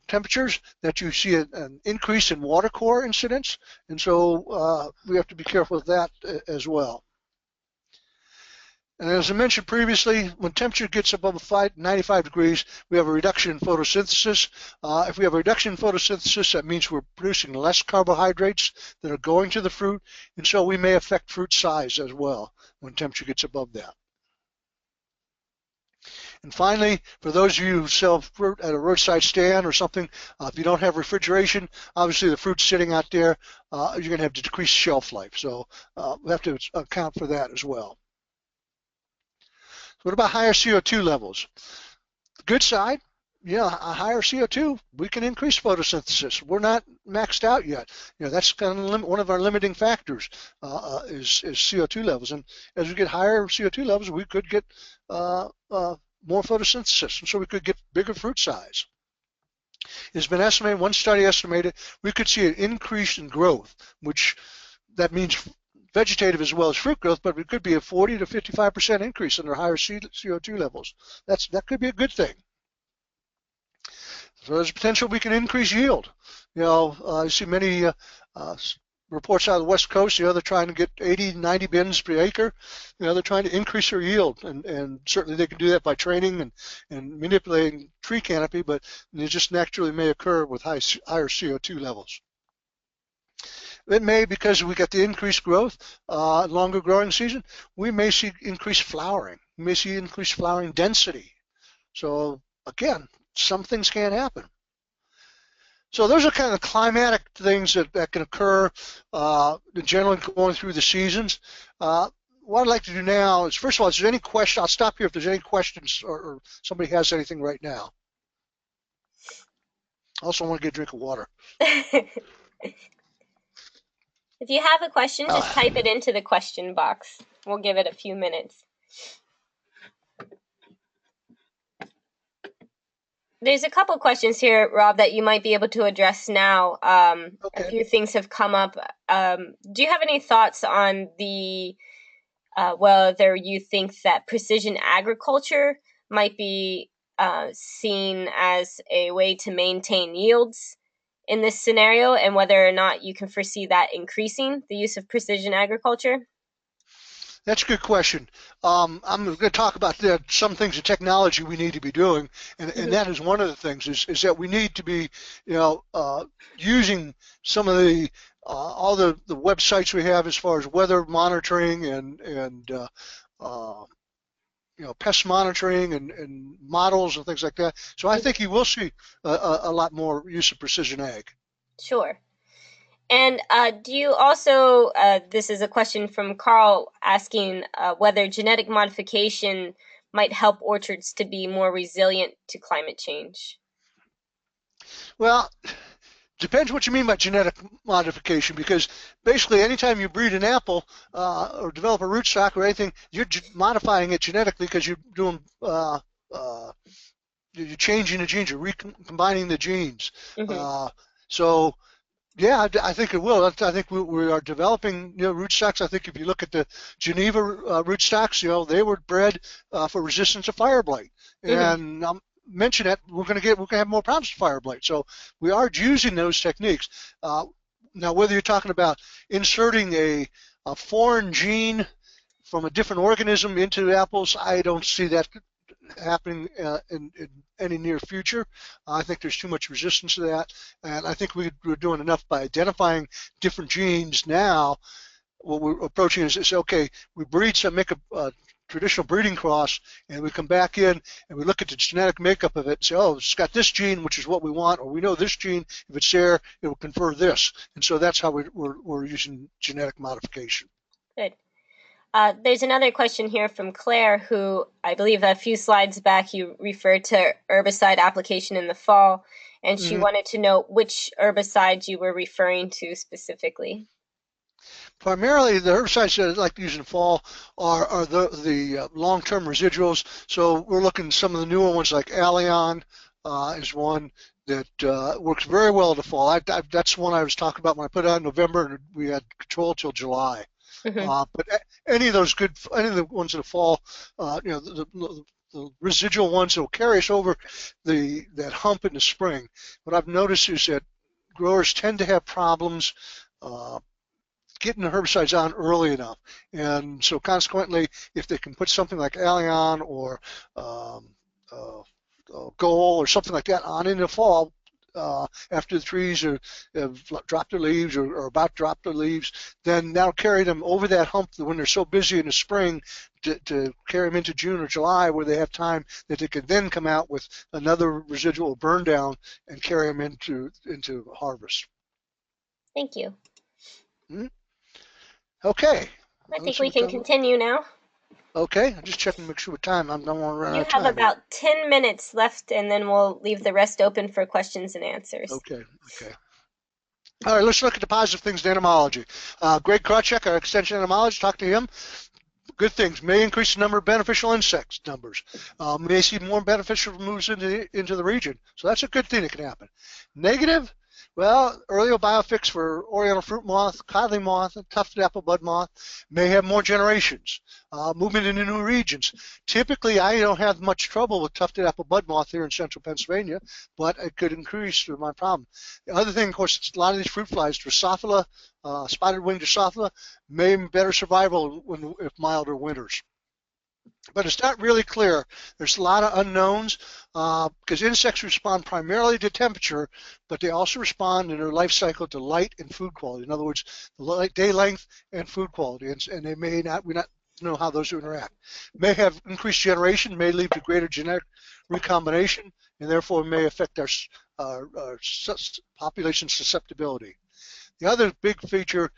temperatures that you see an increase in water core incidence, and so we have to be careful of that as well. And as I mentioned previously, when temperature gets above 95 degrees, we have a reduction in photosynthesis. If we have a reduction in photosynthesis, that means we're producing less carbohydrates that are going to the fruit, and so we may affect fruit size as well when temperature gets above that. And finally, for those of you who sell fruit at a roadside stand or something, if you don't have refrigeration, obviously the fruit's sitting out there, you're going to have decreased shelf life. So we have to account for that as well. What about higher CO2 levels? The good side, a higher CO2, we can increase photosynthesis. We're not maxed out yet. That's kind of one of our limiting factors is CO2 levels. And as we get higher CO2 levels, we could get more photosynthesis, and so we could get bigger fruit size. It's been estimated, one study estimated, we could see an increase in growth, which that means vegetative as well as fruit growth, but it could be a 40 to 55% increase under higher CO2 levels. That could be a good thing. So there's potential we can increase yield. You see many reports out of the West Coast, they're trying to get 80, 90 bins per acre. They're trying to increase their yield, and certainly they can do that by training and manipulating tree canopy, but it just naturally may occur with higher CO2 levels. It may, because we got the increased growth, longer growing season, we may see increased flowering. We may see increased flowering density. So again, some things can happen. So those are kind of climatic things that can occur generally going through the seasons. What I'd like to do now is, first of all, is there any question? I'll stop here if there's any questions or somebody has anything right now. Also, I want to get a drink of water. If you have a question, just type it into the question box. We'll give it a few minutes. There's a couple questions here, Rob, that you might be able to address now. Okay. A few things have come up. Do you have any thoughts on the whether you think that precision agriculture might be seen as a way to maintain yields in this scenario, and whether or not you can foresee that increasing the use of precision agriculture? That's a good question. I'm going to talk about some things in technology we need to be doing, and that is one of the things is that we need to be, using some of the all the websites we have as far as weather monitoring and pest monitoring and models and things like that. So I think you will see a lot more use of precision ag. Sure. And do you also, this is a question from Carl asking whether genetic modification might help orchards to be more resilient to climate change? Well, depends what you mean by genetic modification, because basically anytime you breed an apple or develop a rootstock or anything, you're modifying it genetically because you're doing you're changing the genes, you're recombining the genes. So yeah, I think it will. I think we are developing rootstocks. I think if you look at the Geneva rootstocks, they were bred for resistance to fire blight. And mention that we're going to have more problems with fire blight. So we are using those techniques. Now, whether you're talking about inserting a foreign gene from a different organism into apples, I don't see that happening in any near future. I think there's too much resistance to that, and I think we're doing enough by identifying different genes now. What we're approaching is okay, we make a traditional breeding cross, and we come back in and we look at the genetic makeup of it and say, oh, it's got this gene, which is what we want, or we know this gene, if it's there, it will confer this. And so that's how we're using genetic modification. Good. There's another question here from Claire, who I believe a few slides back you referred to herbicide application in the fall, and she wanted to know which herbicides you were referring to specifically. Primarily, the herbicides that I like to use in the fall are the long-term residuals. So we're looking at some of the newer ones, like Allion is one that works very well in the fall. That's one I was talking about when I put it out in November, and we had control till July. But any of the ones in the fall, the residual ones that will carry us over that hump in the spring. What I've noticed is that growers tend to have problems getting the herbicides on early enough, and so consequently, if they can put something like Allion or Goal or something like that on in the fall, after the trees have dropped their leaves or are about to drop their leaves, then that'll carry them over that hump when they're so busy in the spring to carry them into June or July, where they have time that they could then come out with another residual burn down and carry them into harvest. Thank you. Okay. I think we can continue now. Okay, I'm just checking to make sure what time. I don't want to run out of time. You have about 10 minutes left, and then we'll leave the rest open for questions and answers. Okay. All right, let's look at the positive things in entomology. Greg Krawczyk, our extension entomologist, talk to him. Good things. May increase the number of beneficial insects numbers. May see more beneficial moves into the region. So that's a good thing that can happen. Negative, Well, early biofix for oriental fruit moth, codling moth, and tufted apple bud moth may have more generations. Movement into new regions. Typically, I don't have much trouble with tufted apple bud moth here in central Pennsylvania, but it could increase my problem. The other thing, of course, a lot of these fruit flies, Drosophila, spotted-winged Drosophila, may have better survival if milder winters. But it's not really clear. There's a lot of unknowns because insects respond primarily to temperature, but they also respond in their life cycle to light and food quality. In other words, the day length and food quality, and they may not, we not know how those interact. May have increased generation, may lead to greater genetic recombination, and therefore may affect our population susceptibility. The other big feature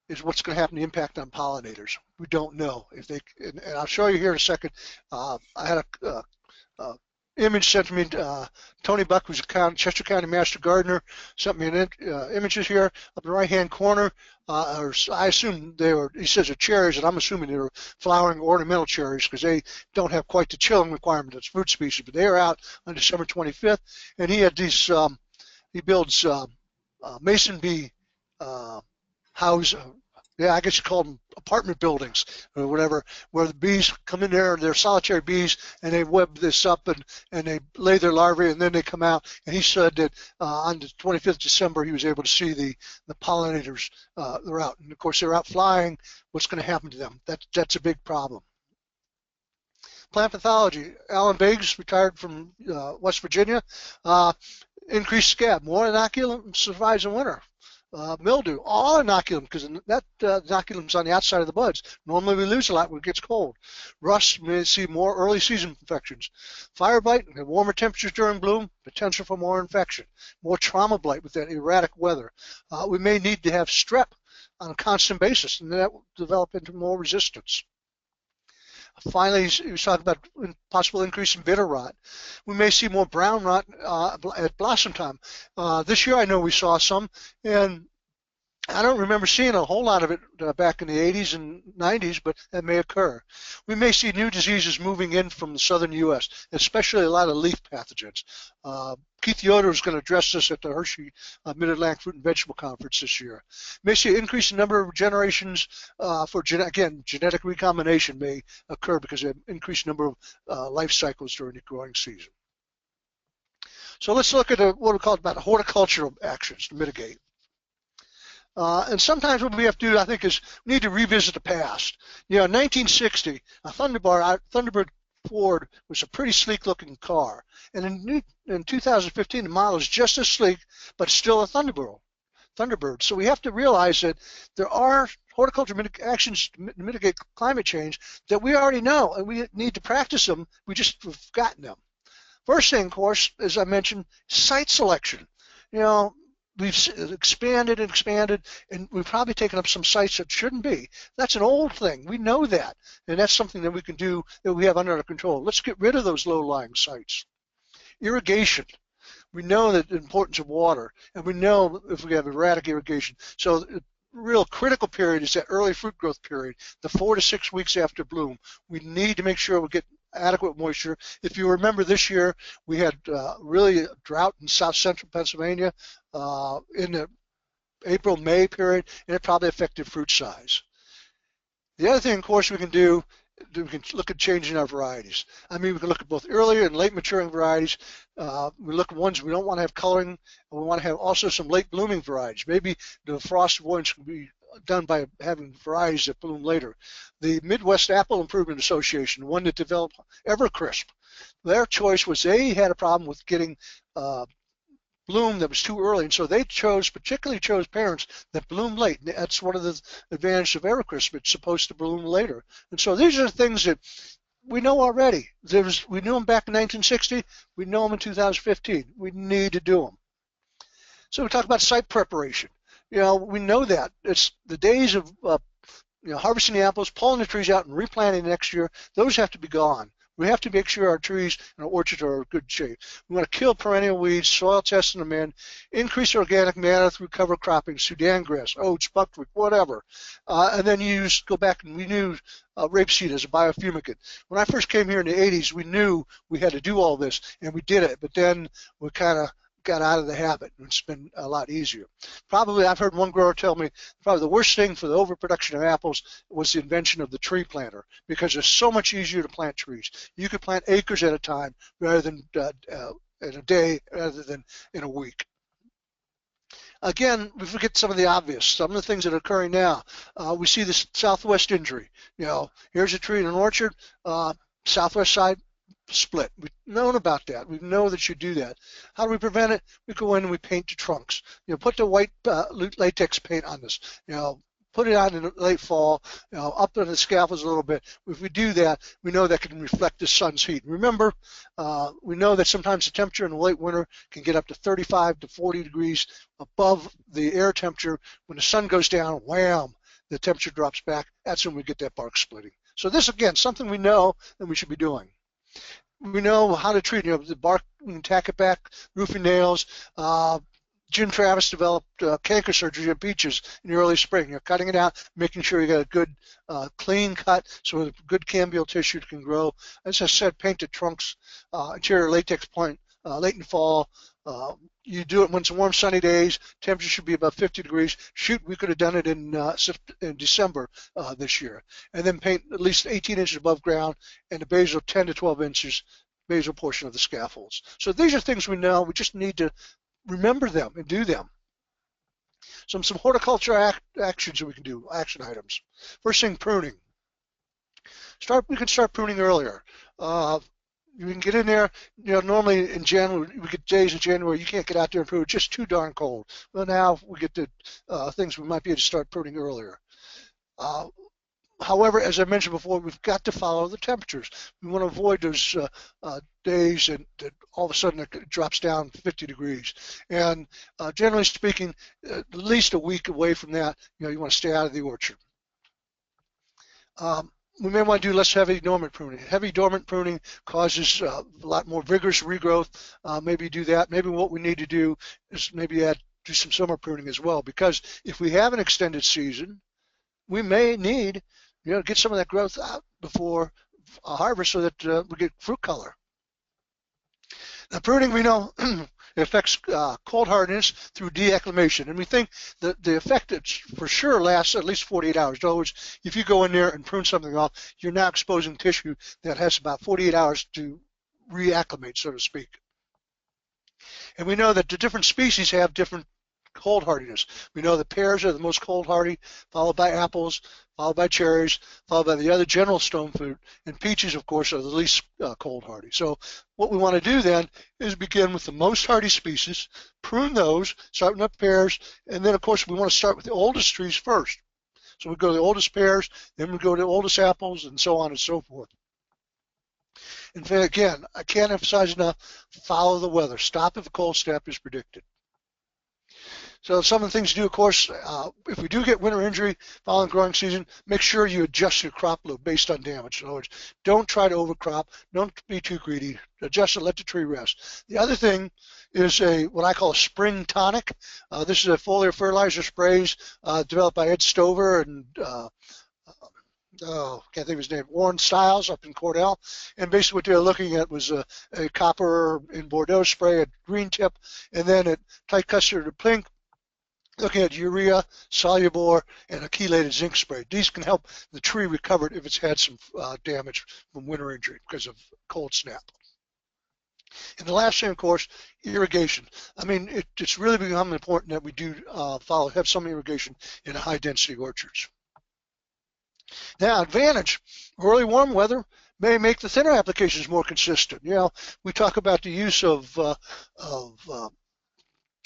is what's going to happen, the impact on pollinators. We don't know if they, and I'll show you here in a second. I had a image sent to me. Tony Buck, who's a Chester County Master Gardener, sent me images here up in the right-hand corner. I assume they were, he says they're cherries, and I'm assuming they were flowering ornamental cherries because they don't have quite the chilling requirement as fruit species, but they are out on December 25th, and he had these, he builds mason bee house, yeah, I guess you call them apartment buildings or whatever, where the bees come in there, they're solitary bees, and they web this up and they lay their larvae, and then they come out. And he said that on the 25th of December, he was able to see the pollinators, they're out. And of course, they're out flying. What's going to happen to them? That's a big problem. Plant pathology. Alan Biggs, retired from West Virginia, increased scab. More inoculum survives in winter. Mildew, all inoculum, because that inoculum's on the outside of the buds. Normally we lose a lot when it gets cold. Rust, may see more early season infections. Fire bite, and warmer temperatures during bloom, potential for more infection. More trauma blight with that erratic weather. We may need to have strep on a constant basis, and that will develop into more resistance. Finally, he was talking about possible increase in bitter rot. We may see more brown rot at blossom time. This year I know we saw some, and I don't remember seeing a whole lot of it back in the 80s and 90s, but that may occur. We may see new diseases moving in from the southern U.S., especially a lot of leaf pathogens. Keith Yoder is going to address this at the Hershey Mid-Atlantic Fruit and Vegetable Conference this year. May see an increase in number of generations for, again, genetic recombination may occur because of an increased number of life cycles during the growing season. So let's look at what we call about horticultural actions to mitigate. And sometimes what we have to do, I think, is we need to revisit the past. You know, in 1960, a Thunderbird Ford was a pretty sleek-looking car. And in 2015, the model is just as sleek, but still a Thunderbird. So we have to realize that there are horticulture actions to mitigate climate change that we already know, and we need to practice them. We just have forgotten them. First thing, of course, as I mentioned, site selection. You know, we've expanded and expanded, and we've probably taken up some sites that shouldn't be. That's an old thing. We know that, and that's something that we can do that we have under our control. Let's get rid of those low-lying sites. Irrigation. We know the importance of water, and we know if we have erratic irrigation. So the real critical period is that early fruit growth period, the 4 to 6 weeks after bloom. We need to make sure we get adequate moisture. If you remember this year, we had really a drought in south central Pennsylvania in the April-May period, and it probably affected fruit size. The other thing, of course, we can do, we can look at changing our varieties. I mean, we can look at both earlier and late maturing varieties. We look at ones we don't want to have coloring, and we want to have also some late blooming varieties. Maybe the frost avoidance can be done by having varieties that bloom later. The Midwest Apple Improvement Association, one that developed Evercrisp, their choice was they had a problem with getting bloom that was too early, and so they particularly chose parents that bloom late. That's one of the advantages of Evercrisp. It's supposed to bloom later. And so these are the things that we know already. We knew them back in 1960. We know them in 2015. We need to do them. So we talk about site preparation. You know, we know that. It's the days of harvesting the apples, pulling the trees out, and replanting next year. Those have to be gone. We have to make sure our trees and our orchards are in good shape. We want to kill perennial weeds, soil testing them in, increase organic matter through cover cropping, Sudan grass, oats, buckwheat, whatever. And then go back and renew rapeseed as a biofumigant. When I first came here in the 80s, we knew we had to do all this, and we did it. But then we kind of got out of the habit. It's been a lot easier. Probably, I've heard one grower tell me, probably the worst thing for the overproduction of apples was the invention of the tree planter, because it's so much easier to plant trees. You could plant acres at a time rather than in a day rather than in a week. Again, we forget some of the obvious, some of the things that are occurring now. We see this southwest injury. Here's a tree in an orchard, southwest side split. We've known about that. We know that you do that. How do we prevent it? We go in and we paint the trunks. Put the white latex paint on this. Put it on in the late fall, up on the scaffolds a little bit. If we do that, we know that can reflect the sun's heat. Remember, we know that sometimes the temperature in the late winter can get up to 35 to 40 degrees above the air temperature. When the sun goes down, wham, the temperature drops back. That's when we get that bark splitting. So this, again, something we know that we should be doing. We know how to treat the bark. We can tack it back, roofing nails. Jim Travis developed canker surgery of peaches in the early spring. You're cutting it out, making sure you got a good clean cut so a good cambial tissue can grow. As I said, painted trunks, interior latex point, late in fall. You do it when it's warm, sunny days. Temperature should be about 50 degrees. Shoot, we could have done it in December this year. And then paint at least 18 inches above ground and the basal 10 to 12 inches basal portion of the scaffolds. So these are things we know. We just need to remember them and do them. Some horticulture actions that we can do, action items. First thing, pruning. We can start pruning earlier. You can get in there, normally in January, we get days in January, you can't get out there and prune, it's just too darn cold. Well, now we get to things we might be able to start pruning earlier. However, as I mentioned before, we've got to follow the temperatures. We want to avoid those days that all of a sudden it drops down 50 degrees. And generally speaking, at least a week away from that, you want to stay out of the orchard. We may want to do less heavy dormant pruning. Heavy dormant pruning causes a lot more vigorous regrowth. Maybe do that. Maybe what we need to do is maybe do some summer pruning as well, because if we have an extended season, we may need get some of that growth out before harvest so that we get fruit color. Now, pruning, we know, it affects cold hardiness through deacclimation, and we think that the effect for sure lasts at least 48 hours. In other words, if you go in there and prune something off, you're now exposing tissue that has about 48 hours to reacclimate, so to speak. And we know that the different species have different cold hardiness. We know that pears are the most cold hardy, followed by apples, followed by cherries, followed by the other general stone fruit, and peaches, of course, are the least cold hardy. So what we want to do then is begin with the most hardy species, prune those, starting up pears, and then, of course, we want to start with the oldest trees first. So we go to the oldest pears, then we go to the oldest apples, and so on and so forth. In fact, again, I can't emphasize enough, follow the weather. Stop if a cold snap is predicted. So some of the things to do, of course, if we do get winter injury following growing season, make sure you adjust your crop load based on damage. In other words, don't try to overcrop. Don't be too greedy. Adjust it, let the tree rest. The other thing is what I call a spring tonic. This is a foliar fertilizer sprays developed by Ed Stover and can't think of his name, Warren Stiles up in Cordell. And basically what they were looking at was a copper in Bordeaux spray, a green tip, and then a tight custard of pink, looking at urea, solubor, and a chelated zinc spray. These can help the tree recover if it's had some damage from winter injury because of cold snap. And the last thing, of course, irrigation. I mean, it's really become important that we do have some irrigation in high-density orchards. Now, advantage, early warm weather may make the thinner applications more consistent. We talk about the use of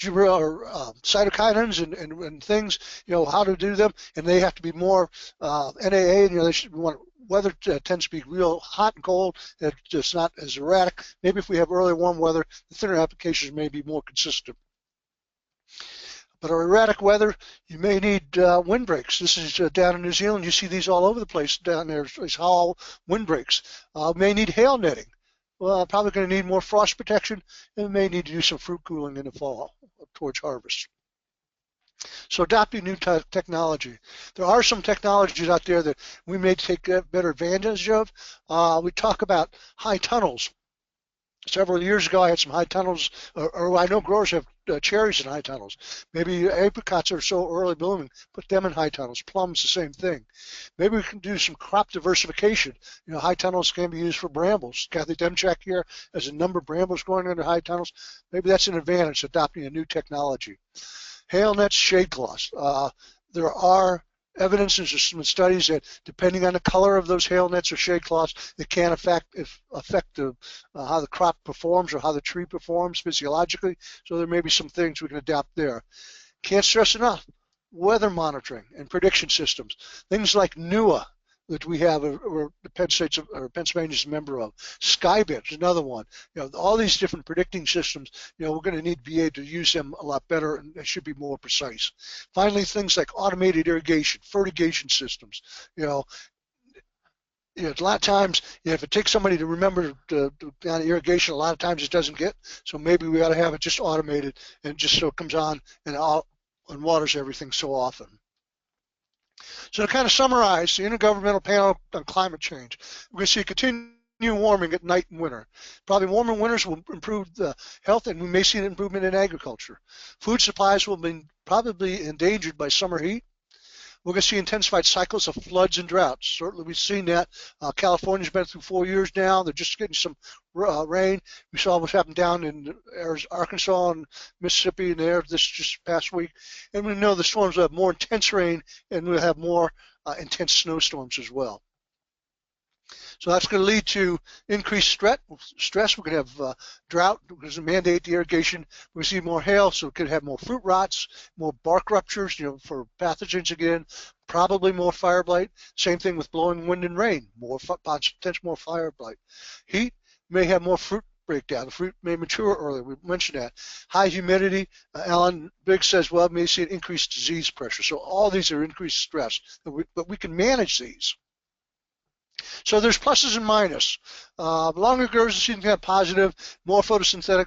cytokinins and things, how to do them, and they have to be more NAA, weather tends to be real hot and cold, it's not as erratic. Maybe if we have early warm weather, the thinner applications may be more consistent. But our erratic weather, you may need windbreaks. This is down in New Zealand. You see these all over the place down there, these hollow windbreaks. May need hail netting. Well, probably going to need more frost protection, and may need to do some fruit cooling in the fall towards harvest. So adopting new technology. There are some technologies out there that we may take better advantage of. We talk about high tunnels. Several years ago, I had some high tunnels, or I know growers have cherries in high tunnels. Maybe apricots are so early blooming, put them in high tunnels. Plums, the same thing. Maybe we can do some crop diversification. High tunnels can be used for brambles. Kathy Demchak here has a number of brambles growing under high tunnels. Maybe that's an advantage, adopting a new technology. Hail nets, shade cloths. There are evidences or some studies that depending on the color of those hail nets or shade cloths, it can affect how the crop performs or how the tree performs physiologically. So there may be some things we can adapt there. Can't stress enough, weather monitoring and prediction systems. Things like NUA that we have, or the Pennsylvania's a member of. Skybit is another one. All these different predicting systems, we're going to need to be able to use them a lot better, and they should be more precise. Finally, things like automated irrigation, fertigation systems. A lot of times, if it takes somebody to remember to on irrigation, a lot of times it doesn't get. So maybe we ought to have it just automated, and just so it comes on and waters everything so often. So to kind of summarize, the Intergovernmental Panel on Climate Change, we're going to see continued warming at night and winter. Probably warmer winters will improve the health, and we may see an improvement in agriculture. Food supplies will be probably endangered by summer heat. We're going to see intensified cycles of floods and droughts. Certainly we've seen that. California's been through 4 years now. They're just getting some rain. We saw what's happened down in Arkansas and Mississippi and there this just past week. And we know the storms will have more intense rain, and we'll have more intense snowstorms as well. So that's going to lead to increased stress. We're going to have drought because of mandate the irrigation. We see more hail, so we could have more fruit rots, more bark ruptures, for pathogens again, probably more fire blight. Same thing with blowing wind and rain, potential more fire blight. Heat may have more fruit breakdown. The fruit may mature earlier. We mentioned that. High humidity, Alan Biggs says, well, may see an increased disease pressure. So all these are increased stress, but we can manage these. So there's pluses and minuses. Longer growers seem to have positive, more photosynthetic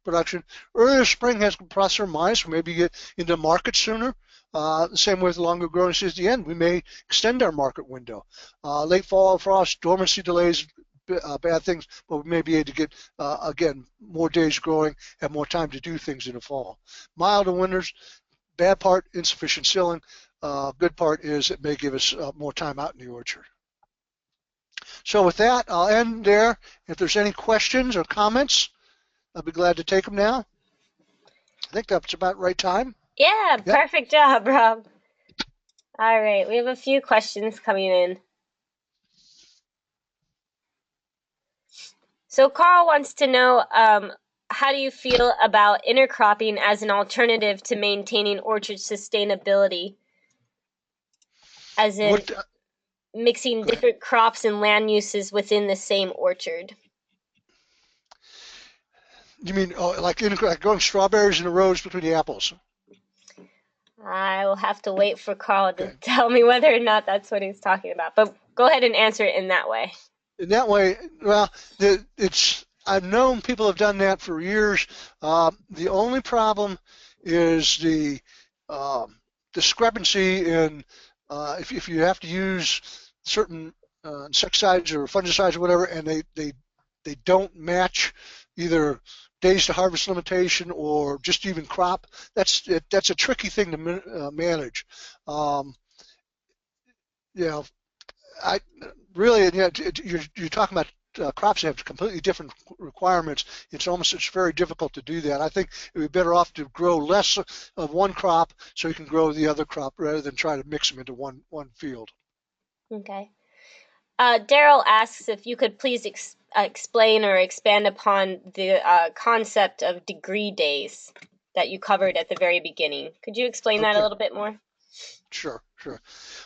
production. Earlier spring has plus or minus. We maybe get into market sooner. The same with longer growing season at the end. We may extend our market window. Late fall frost, dormancy delays, bad things, but we may be able to get, again, more days growing, have more time to do things in the fall. Milder winters, bad part, insufficient silling. Good part is it may give us more time out in the orchard. So with that, I'll end there. If there's any questions or comments, I'll be glad to take them now. I think that's about right time. Yeah, yep. Perfect job, Rob. All right, we have a few questions coming in. So Carl wants to know, how do you feel about intercropping as an alternative to maintaining orchard sustainability? As in mixing different crops and land uses within the same orchard. You mean like growing strawberries in the rows between the apples? I will have to wait for Carl to tell me whether or not that's what he's talking about. But go ahead and answer it in that way. In that way, well, I've known people have done that for years. The only problem is the discrepancy in if you have to use certain insecticides or fungicides or whatever, and they don't match either days to harvest limitation or just even crop. That's a tricky thing to manage. I really, you're talking about crops that have completely different requirements. It's very difficult to do that. I think it would be better off to grow less of one crop so you can grow the other crop rather than try to mix them into one field. Okay. Daryl asks if you could please explain or expand upon the concept of degree days that you covered at the very beginning. Could you explain that a little bit more? Sure.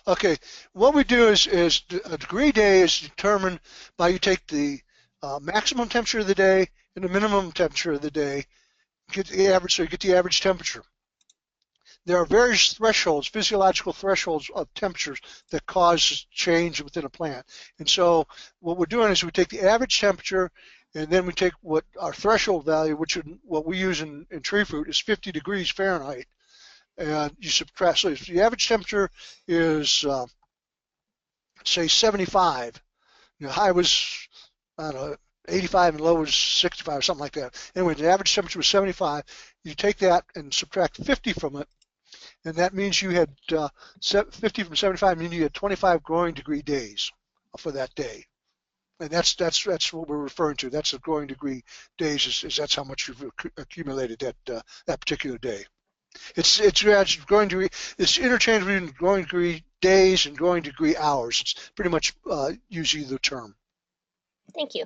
Okay, what we do is a degree day is determined by you take the maximum temperature of the day and the minimum temperature of the day, get the average, so you get the average temperature. There are various thresholds, physiological thresholds of temperatures that cause change within a plant. And so what we're doing is we take the average temperature, and then we take what our threshold value, what we use in tree fruit is 50 degrees Fahrenheit. And you subtract, so if the average temperature is, say, 75, high was, I don't know, 85 and low was 65 or something like that. Anyway, the average temperature was 75. You take that and subtract 50 from it, and that means you had 50 from 75, meaning you had 25 growing degree days for that day. And that's what we're referring to. That's the growing degree days. Is that's how much you've accumulated that particular day. It's growing degree. It's interchangeable between growing degree days and growing degree hours. It's pretty much use either term. Thank you.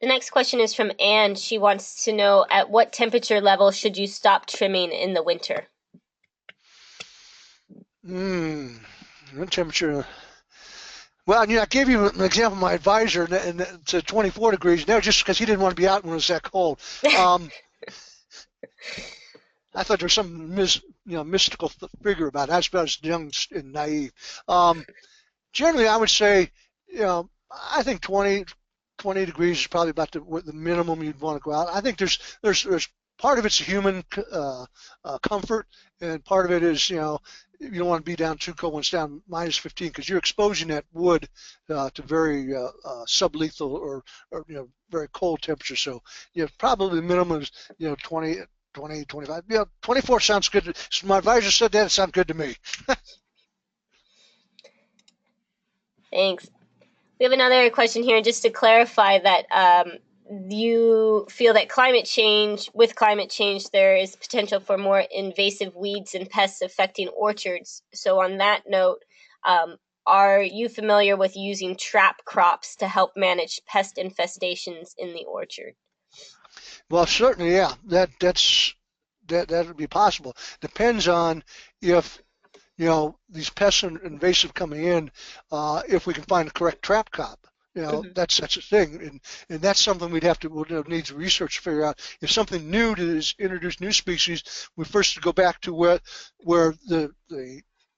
The next question is from Anne. She wants to know, at what temperature level should you stop trimming in the winter? What temperature? Well, I gave you an example of my advisor, and it's at 24 degrees. No, just because he didn't want to be out when it was that cold. I thought there was some mystical figure about it. I was young and naive. Generally, I would say, I think 20 degrees is probably about the minimum you'd want to go out. I think there's part of it's human comfort, and part of it is, you don't want to be down too cold when it's down minus 15, because you're exposing that wood to very sublethal or very cold temperatures. So probably the minimum is 20, 25. 24 sounds good. So my advisor said that, it sounded good to me. Thanks. We have another question here, just to clarify that you feel that with climate change, there is potential for more invasive weeds and pests affecting orchards. So on that note, are you familiar with using trap crops to help manage pest infestations in the orchard? Well, certainly, yeah. That would be possible. Depends on if these pests and invasive coming in, if we can find the correct trap crop. That's a thing, and that's something we'll need to research to figure out. If something new is introduced, new species, we first go back to where the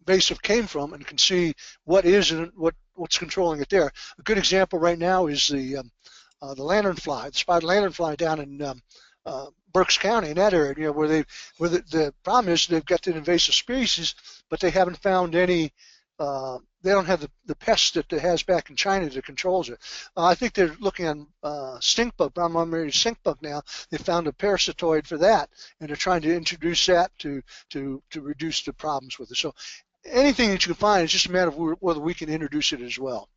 invasive came from and can see what is and what's controlling it there. A good example right now is the lanternfly, the spotted lanternfly down in Berks County, in that area, where the problem is they've got the invasive species, but they haven't found any. They don't have the pest that it has back in China that controls it. I think they're looking on stink bug, brown mulberry stink bug now. They found a parasitoid for that, and they're trying to introduce that to reduce the problems with it. So anything that you can find, it's just a matter of whether we can introduce it as well.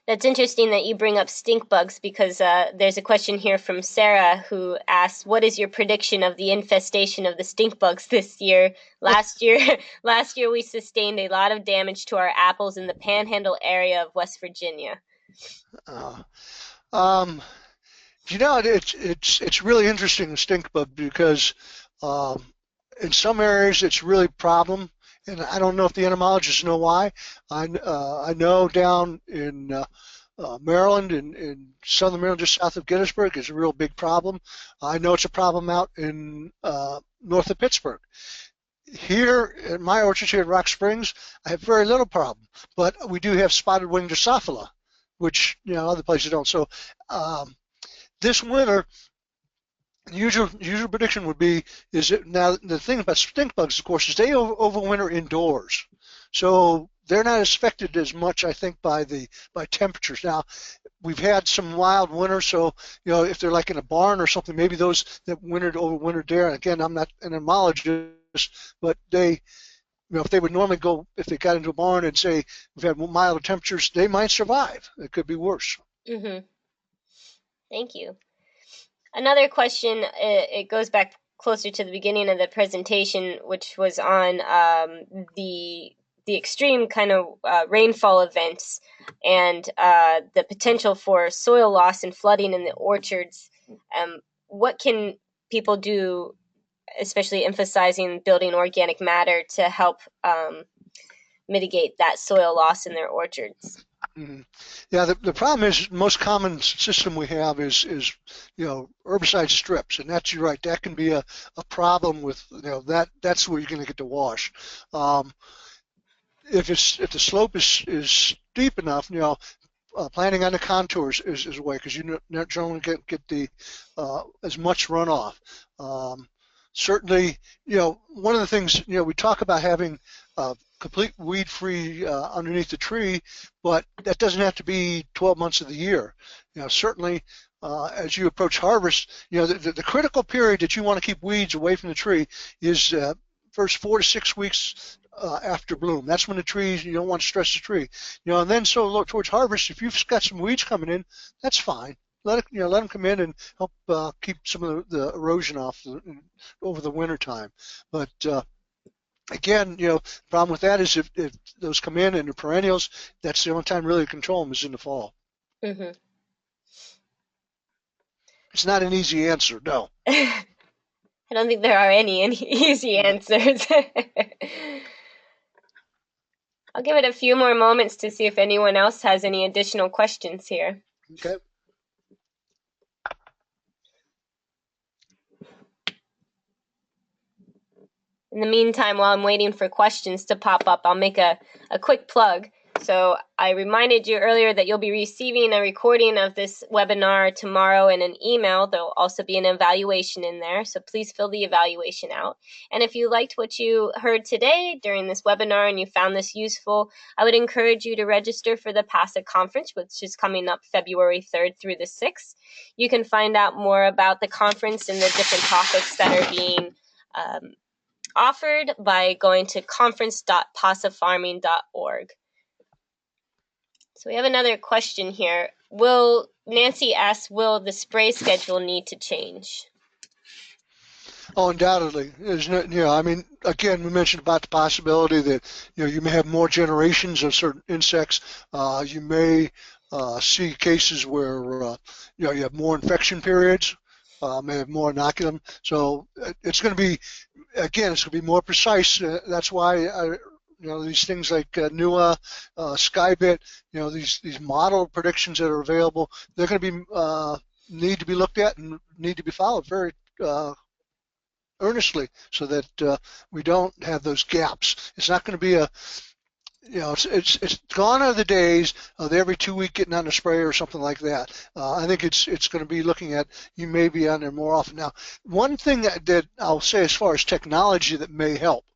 That's interesting that you bring up stink bugs, because there's a question here from Sarah who asks, what is your prediction of the infestation of the stink bugs this year? Last year we sustained a lot of damage to our apples in the Panhandle area of West Virginia. It's really interesting, the stink bug, because in some areas it's really a problem. And I don't know if the entomologists know why. I know down in Maryland, in southern Maryland, just south of Gettysburg, is a real big problem. I know it's a problem out in north of Pittsburgh. Here in my orchard here in Rock Springs, I have very little problem, but we do have spotted winged Drosophila, which other places don't. So this winter, the usual prediction would be now the thing about stink bugs, of course, is they overwinter indoors, so they're not affected as much, I think, by temperatures. Now, we've had some wild winters, so if they're like in a barn or something, maybe those that overwintered there. And again, I'm not an entomologist, but they, if they would normally go, if they got into a barn and say we've had milder temperatures, they might survive. It could be worse. Mm-hmm. Thank you. Another question, it goes back closer to the beginning of the presentation, which was on the extreme kind of rainfall events and the potential for soil loss and flooding in the orchards. What can people do, especially emphasizing building organic matter, to help mitigate that soil loss in their orchards? Mm-hmm. Yeah, the problem is, the most common system we have is herbicide strips, and that's, you're right, that can be a problem with that's where you're going to get the wash. If the slope is steep enough, planting on the contours is a way, because you not generally get the as much runoff. Certainly, one of the things we talk about having complete weed-free underneath the tree, but that doesn't have to be 12 months of the year. Certainly as you approach harvest, the critical period that you want to keep weeds away from the tree is first 4 to 6 weeks after bloom. That's when the trees, you don't want to stress the tree. And then so look towards harvest, if you've got some weeds coming in, that's fine. Let them come in and help keep some of the erosion off over the winter time. But again, the problem with that is if those come in and they're perennials, that's the only time really to control them is in the fall. Mm-hmm. It's not an easy answer, no. I don't think there are any easy answers. I'll give it a few more moments to see if anyone else has any additional questions here. Okay. In the meantime, while I'm waiting for questions to pop up, I'll make a quick plug. So I reminded you earlier that you'll be receiving a recording of this webinar tomorrow in an email. There'll also be an evaluation in there, so please fill the evaluation out. And if you liked what you heard today during this webinar and you found this useful, I would encourage you to register for the PASA conference, which is coming up February 3rd through the 6th. You can find out more about the conference and the different topics that are being offered by going to conference.pasafarming.org. So we have another question here. Nancy asks, will the spray schedule need to change? Oh, undoubtedly. Again, we mentioned about the possibility that you may have more generations of certain insects. You may see cases where you have more infection periods, may have more inoculum. So it's going to be, again, it's going to be more precise. That's why these things like NUA, Skybit, these model predictions that are available, they're going to be need to be looked at and need to be followed very earnestly so that we don't have those gaps. It's not going to be it's gone are the days of every 2 week getting on a spray or something like that. I think it's going to be looking at you may be on there more often. Now, one thing that I'll say as far as technology that may help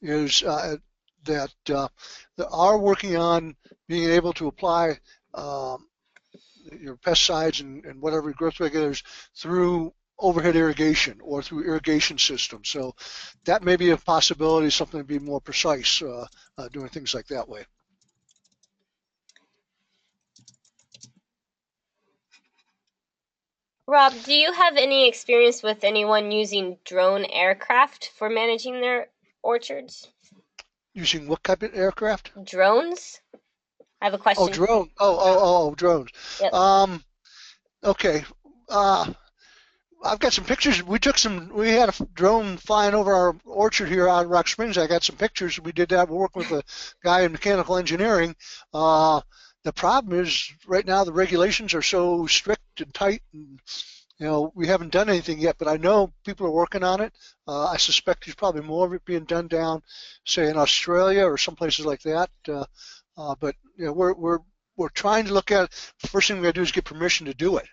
is that they are working on being able to apply your pesticides and whatever growth regulators through overhead irrigation or through irrigation systems. So that may be a possibility, something to be more precise, doing things like that way. Rob, do you have any experience with anyone using drone aircraft for managing their orchards? Using what type of aircraft? Drones. I have a question. Oh, drone. Oh, drones. Yep. Okay. I've got some pictures. We had a drone flying over our orchard here out in Rock Springs. I got some pictures. We did that. We're working with a guy in mechanical engineering. The problem is right now the regulations are so strict and tight, and we haven't done anything yet, but I know people are working on it. I suspect there's probably more of it being done down, say, in Australia or some places like that. But we're trying to look at it. The first thing we got to do is get permission to do it.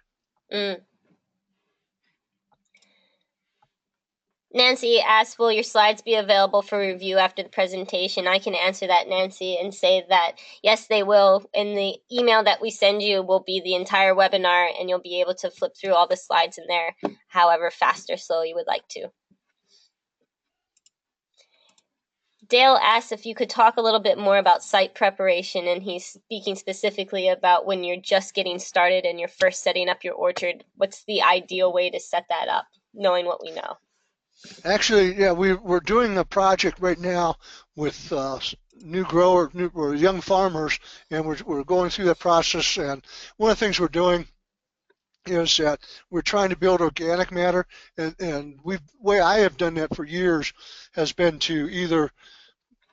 Nancy asked, will your slides be available for review after the presentation? I can answer that, Nancy, and say that, yes, they will. In the email that we send you will be the entire webinar, and you'll be able to flip through all the slides in there, however fast or slow you would like to. Dale asked if you could talk a little bit more about site preparation, and he's speaking specifically about when you're just getting started and you're first setting up your orchard. What's the ideal way to set that up, knowing what we know? Actually, yeah, we're doing a project right now with new growers, or young farmers, and we're going through that process. And one of the things we're doing is that we're trying to build organic matter, and the way I have done that for years has been to either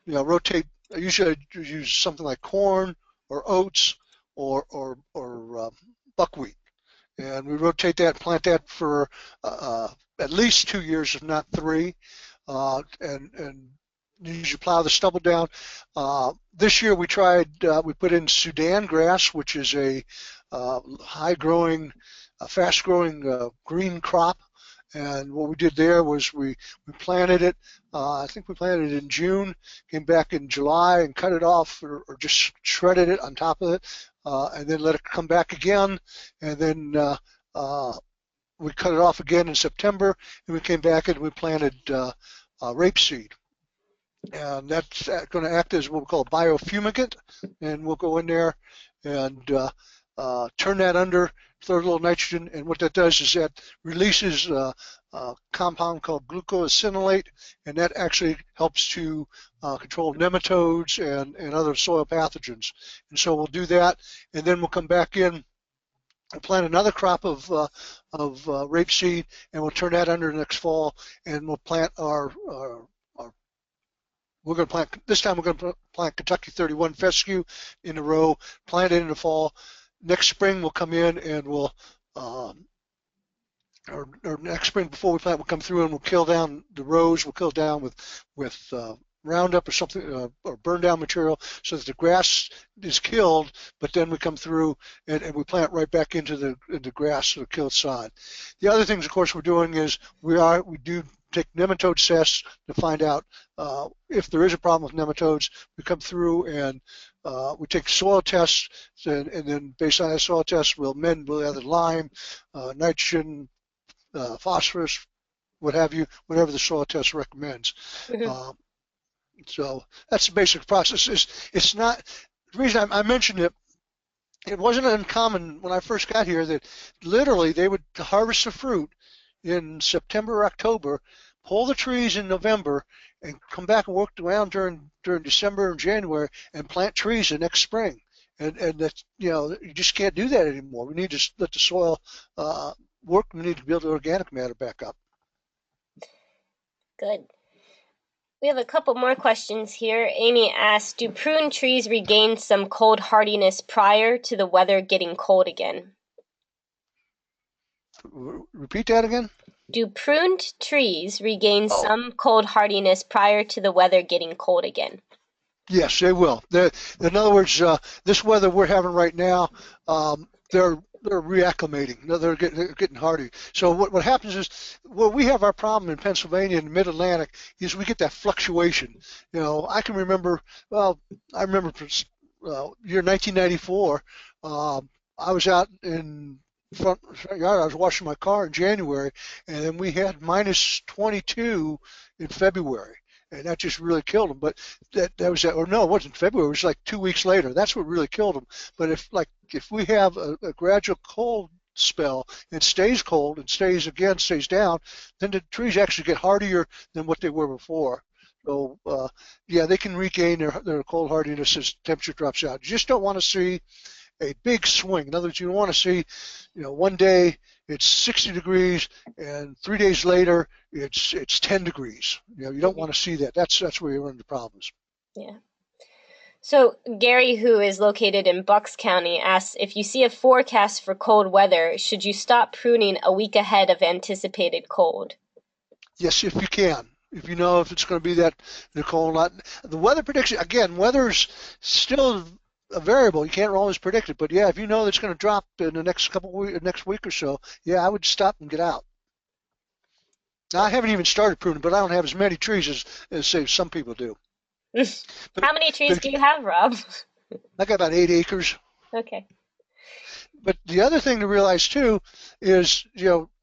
rotate. Usually I use something like corn or oats or buckwheat, and we rotate that, plant that for at least 2 years, if not 3, and usually plow the stubble down. This year we tried, we put in Sudan grass, which is a high-growing, fast-growing green crop, And what we did there was we planted it. I think we planted it in June, came back in July and cut it off, or just shredded it on top of it, and then let it come back again. And then we cut it off again in September, and we came back and we planted rapeseed. And that's going to act as what we call a biofumigant, and we'll go in there and turn that under, throw a little nitrogen, and what that does is that releases a compound called glucosinolate, and that actually helps to control nematodes and other soil pathogens. And so we'll do that, and then we'll come back in and plant another crop of rapeseed, and we'll turn that under next fall, and we'll plant we're going to plant, this time we're going to plant Kentucky 31 fescue in a row, plant it in the fall. Next spring we'll come in and we'll, or next spring before we plant, we'll come through and we'll kill down the rows. We'll kill down with Roundup or something, or burn down material, so that the grass is killed, but then we come through and we plant right back into the grass or killed sod. The other things, of course, we're doing is we do take nematode tests to find out if there is a problem with nematodes. We come through and we take soil tests, and then based on that soil test, we'll either lime, nitrogen, phosphorus, what have you, whatever the soil test recommends. Mm-hmm. So that's the basic process. It's not, the reason I mentioned it, it wasn't uncommon when I first got here that literally they would harvest the fruit in September or October, pull the trees in November, and come back and work around during December and January and plant trees the next spring. And that's, you just can't do that anymore. We need to let the soil work. We need to build the organic matter back up. Good. We have a couple more questions here. Amy asks, do prune trees regain some cold hardiness prior to the weather getting cold again? Repeat that again? Do pruned trees regain some cold hardiness prior to the weather getting cold again? Yes, they will. In other words, this weather we're having right now, they're reacclimating. They're getting hardy. So what happens is, we have our problem in Pennsylvania and the Mid-Atlantic is we get that fluctuation. I can remember. Well, I remember year 1994. I was out in front yard. I was washing my car in January, and then we had minus 22 in February. And that just really killed them. But that was that. Or no, it wasn't February. It was like 2 weeks later. That's what really killed them. But if we have a gradual cold spell, it stays cold and stays down, then the trees actually get hardier than what they were before. So yeah, they can regain their cold hardiness as temperature drops out. You just don't want to see a big swing. In other words, you don't want to see, one day it's 60 degrees and 3 days later it's 10 degrees. You don't want to see that. That's where you run into problems. Yeah. So Gary, who is located in Bucks County, asks, if you see a forecast for cold weather, should you stop pruning a week ahead of anticipated cold? Yes, if you can. If you know if it's going to be that cold. The weather prediction, again, weather's still a variable. You can't always predict it. But yeah, if you know it's going to drop in the next week or so, yeah, I would stop and get out. Now, I haven't even started pruning, but I don't have as many trees as say some people do. How many trees do you have, Rob? I got about 8 acres. Okay. But the other thing to realize too is,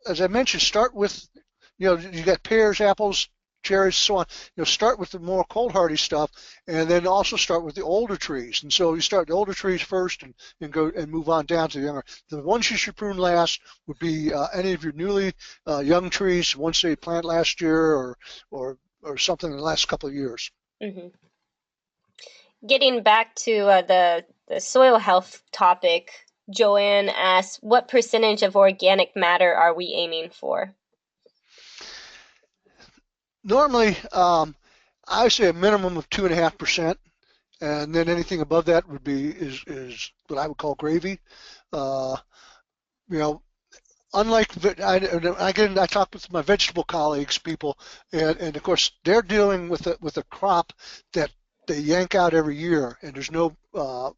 as I mentioned, start with, you got pears, apples, cherries, so on. Start with the more cold hardy stuff, and then also start with the older trees. And so you start the older trees first, and go and move on down to the younger. The ones you should prune last would be any of your newly young trees, once they plant last year or something in the last couple of years. Mm-hmm. Getting back to the soil health topic, Joanne asks, what percentage of organic matter are we aiming for? Normally, I say a minimum of 2.5%, and then anything above that is what I would call gravy. Unlike I talk with my vegetable colleagues, people, and of course they're dealing with a crop that they yank out every year, and there's no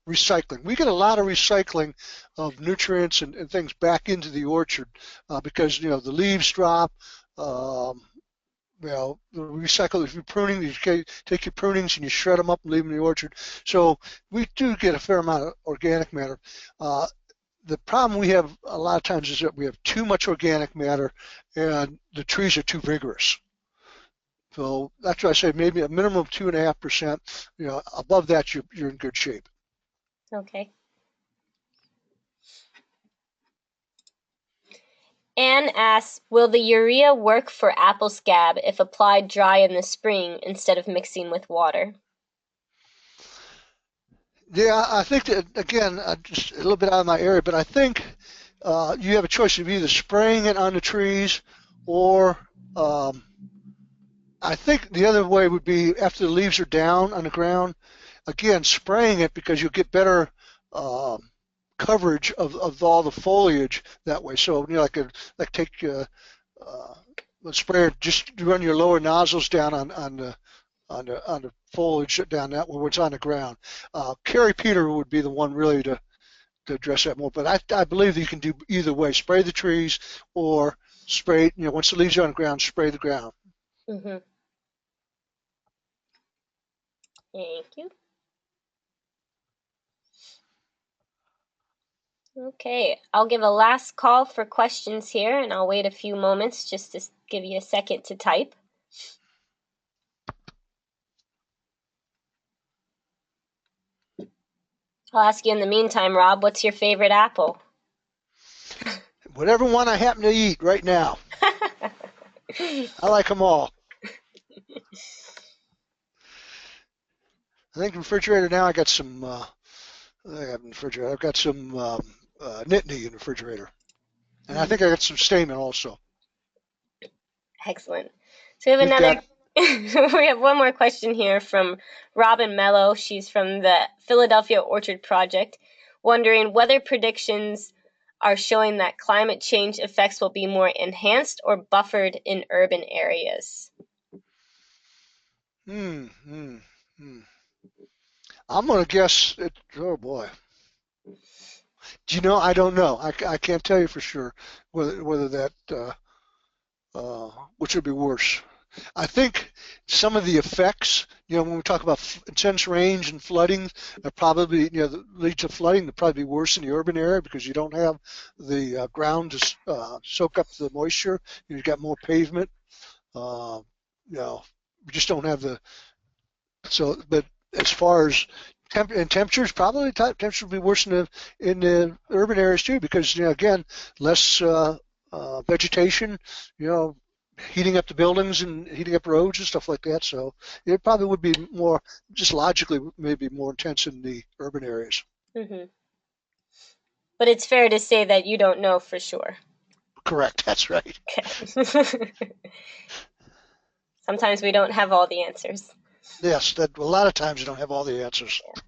recycling. We get a lot of recycling of nutrients and things back into the orchard because the leaves drop, Recycle. If you're pruning, you take your prunings and you shred them up and leave them in the orchard. So we do get a fair amount of organic matter. The problem we have a lot of times is that we have too much organic matter and the trees are too vigorous. So that's why I say maybe a minimum of 2.5%. Above that you're in good shape. Okay. Anne asks, will the urea work for apple scab if applied dry in the spring instead of mixing with water? Yeah, I think that, again, just a little bit out of my area, but I think you have a choice of either spraying it on the trees or I think the other way would be after the leaves are down on the ground, again, spraying it because you'll get better coverage of all the foliage that way. So, take a sprayer, just run your lower nozzles down on the foliage down that where it's on the ground. Carrie Peter would be the one really to address that more. But I believe that you can do either way: spray the trees or spray. Once the leaves are on the ground, spray the ground. Mm-hmm. Thank you. Okay, I'll give a last call for questions here, and I'll wait a few moments just to give you a second to type. I'll ask you in the meantime, Rob, what's your favorite apple? Whatever one I happen to eat right now. I like them all. I think refrigerator now I got some, I have refrigerator. I've got some Nittany in the refrigerator. And I think I got some Stamen also. Excellent. So we have we have one more question here from Robin Mello. She's from the Philadelphia Orchard Project, wondering whether predictions are showing that climate change effects will be more enhanced or buffered in urban areas. I'm going to guess it. Oh boy. I don't know. I can't tell you for sure whether that which would be worse. I think some of the effects, when we talk about intense rains and flooding, probably, that lead to flooding, they'll probably be worse in the urban area because you don't have the ground to soak up the moisture. You've got more pavement. We just don't have but as far as temperatures, probably temperatures will be worse in the urban areas too because, again, less vegetation, heating up the buildings and heating up roads and stuff like that. So it probably would be more, just logically, maybe more intense in the urban areas. Mm-hmm. But it's fair to say that you don't know for sure. Correct. That's right. Okay. Sometimes we don't have all the answers. Yes, that a lot of times you don't have all the answers. Yeah.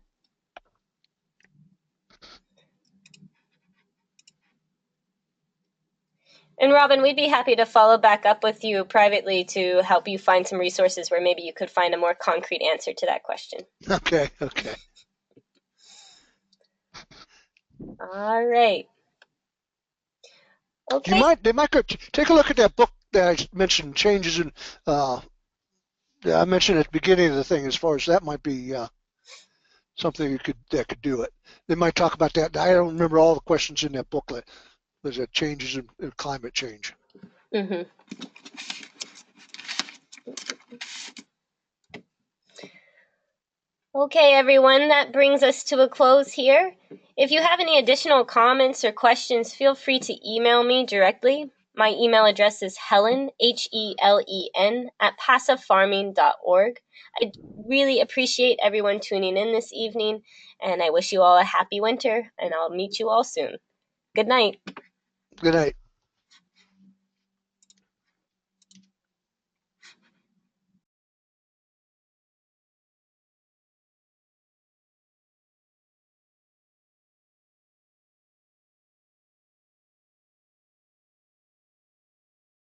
And Robin, we'd be happy to follow back up with you privately to help you find some resources where maybe you could find a more concrete answer to that question. Okay. All right. Okay. They might go take a look at that book that I mentioned, Changes in, I mentioned at the beginning of the thing, as far as that might be something that could do it. They might talk about that. I don't remember all the questions in that booklet. There's a changes in climate change. Mm-hmm. Okay, everyone, that brings us to a close here. If you have any additional comments or questions, feel free to email me directly. My email address is Helen, Helen, at pasafarming.org. I really appreciate everyone tuning in this evening, and I wish you all a happy winter, and I'll meet you all soon. Good night. Good night.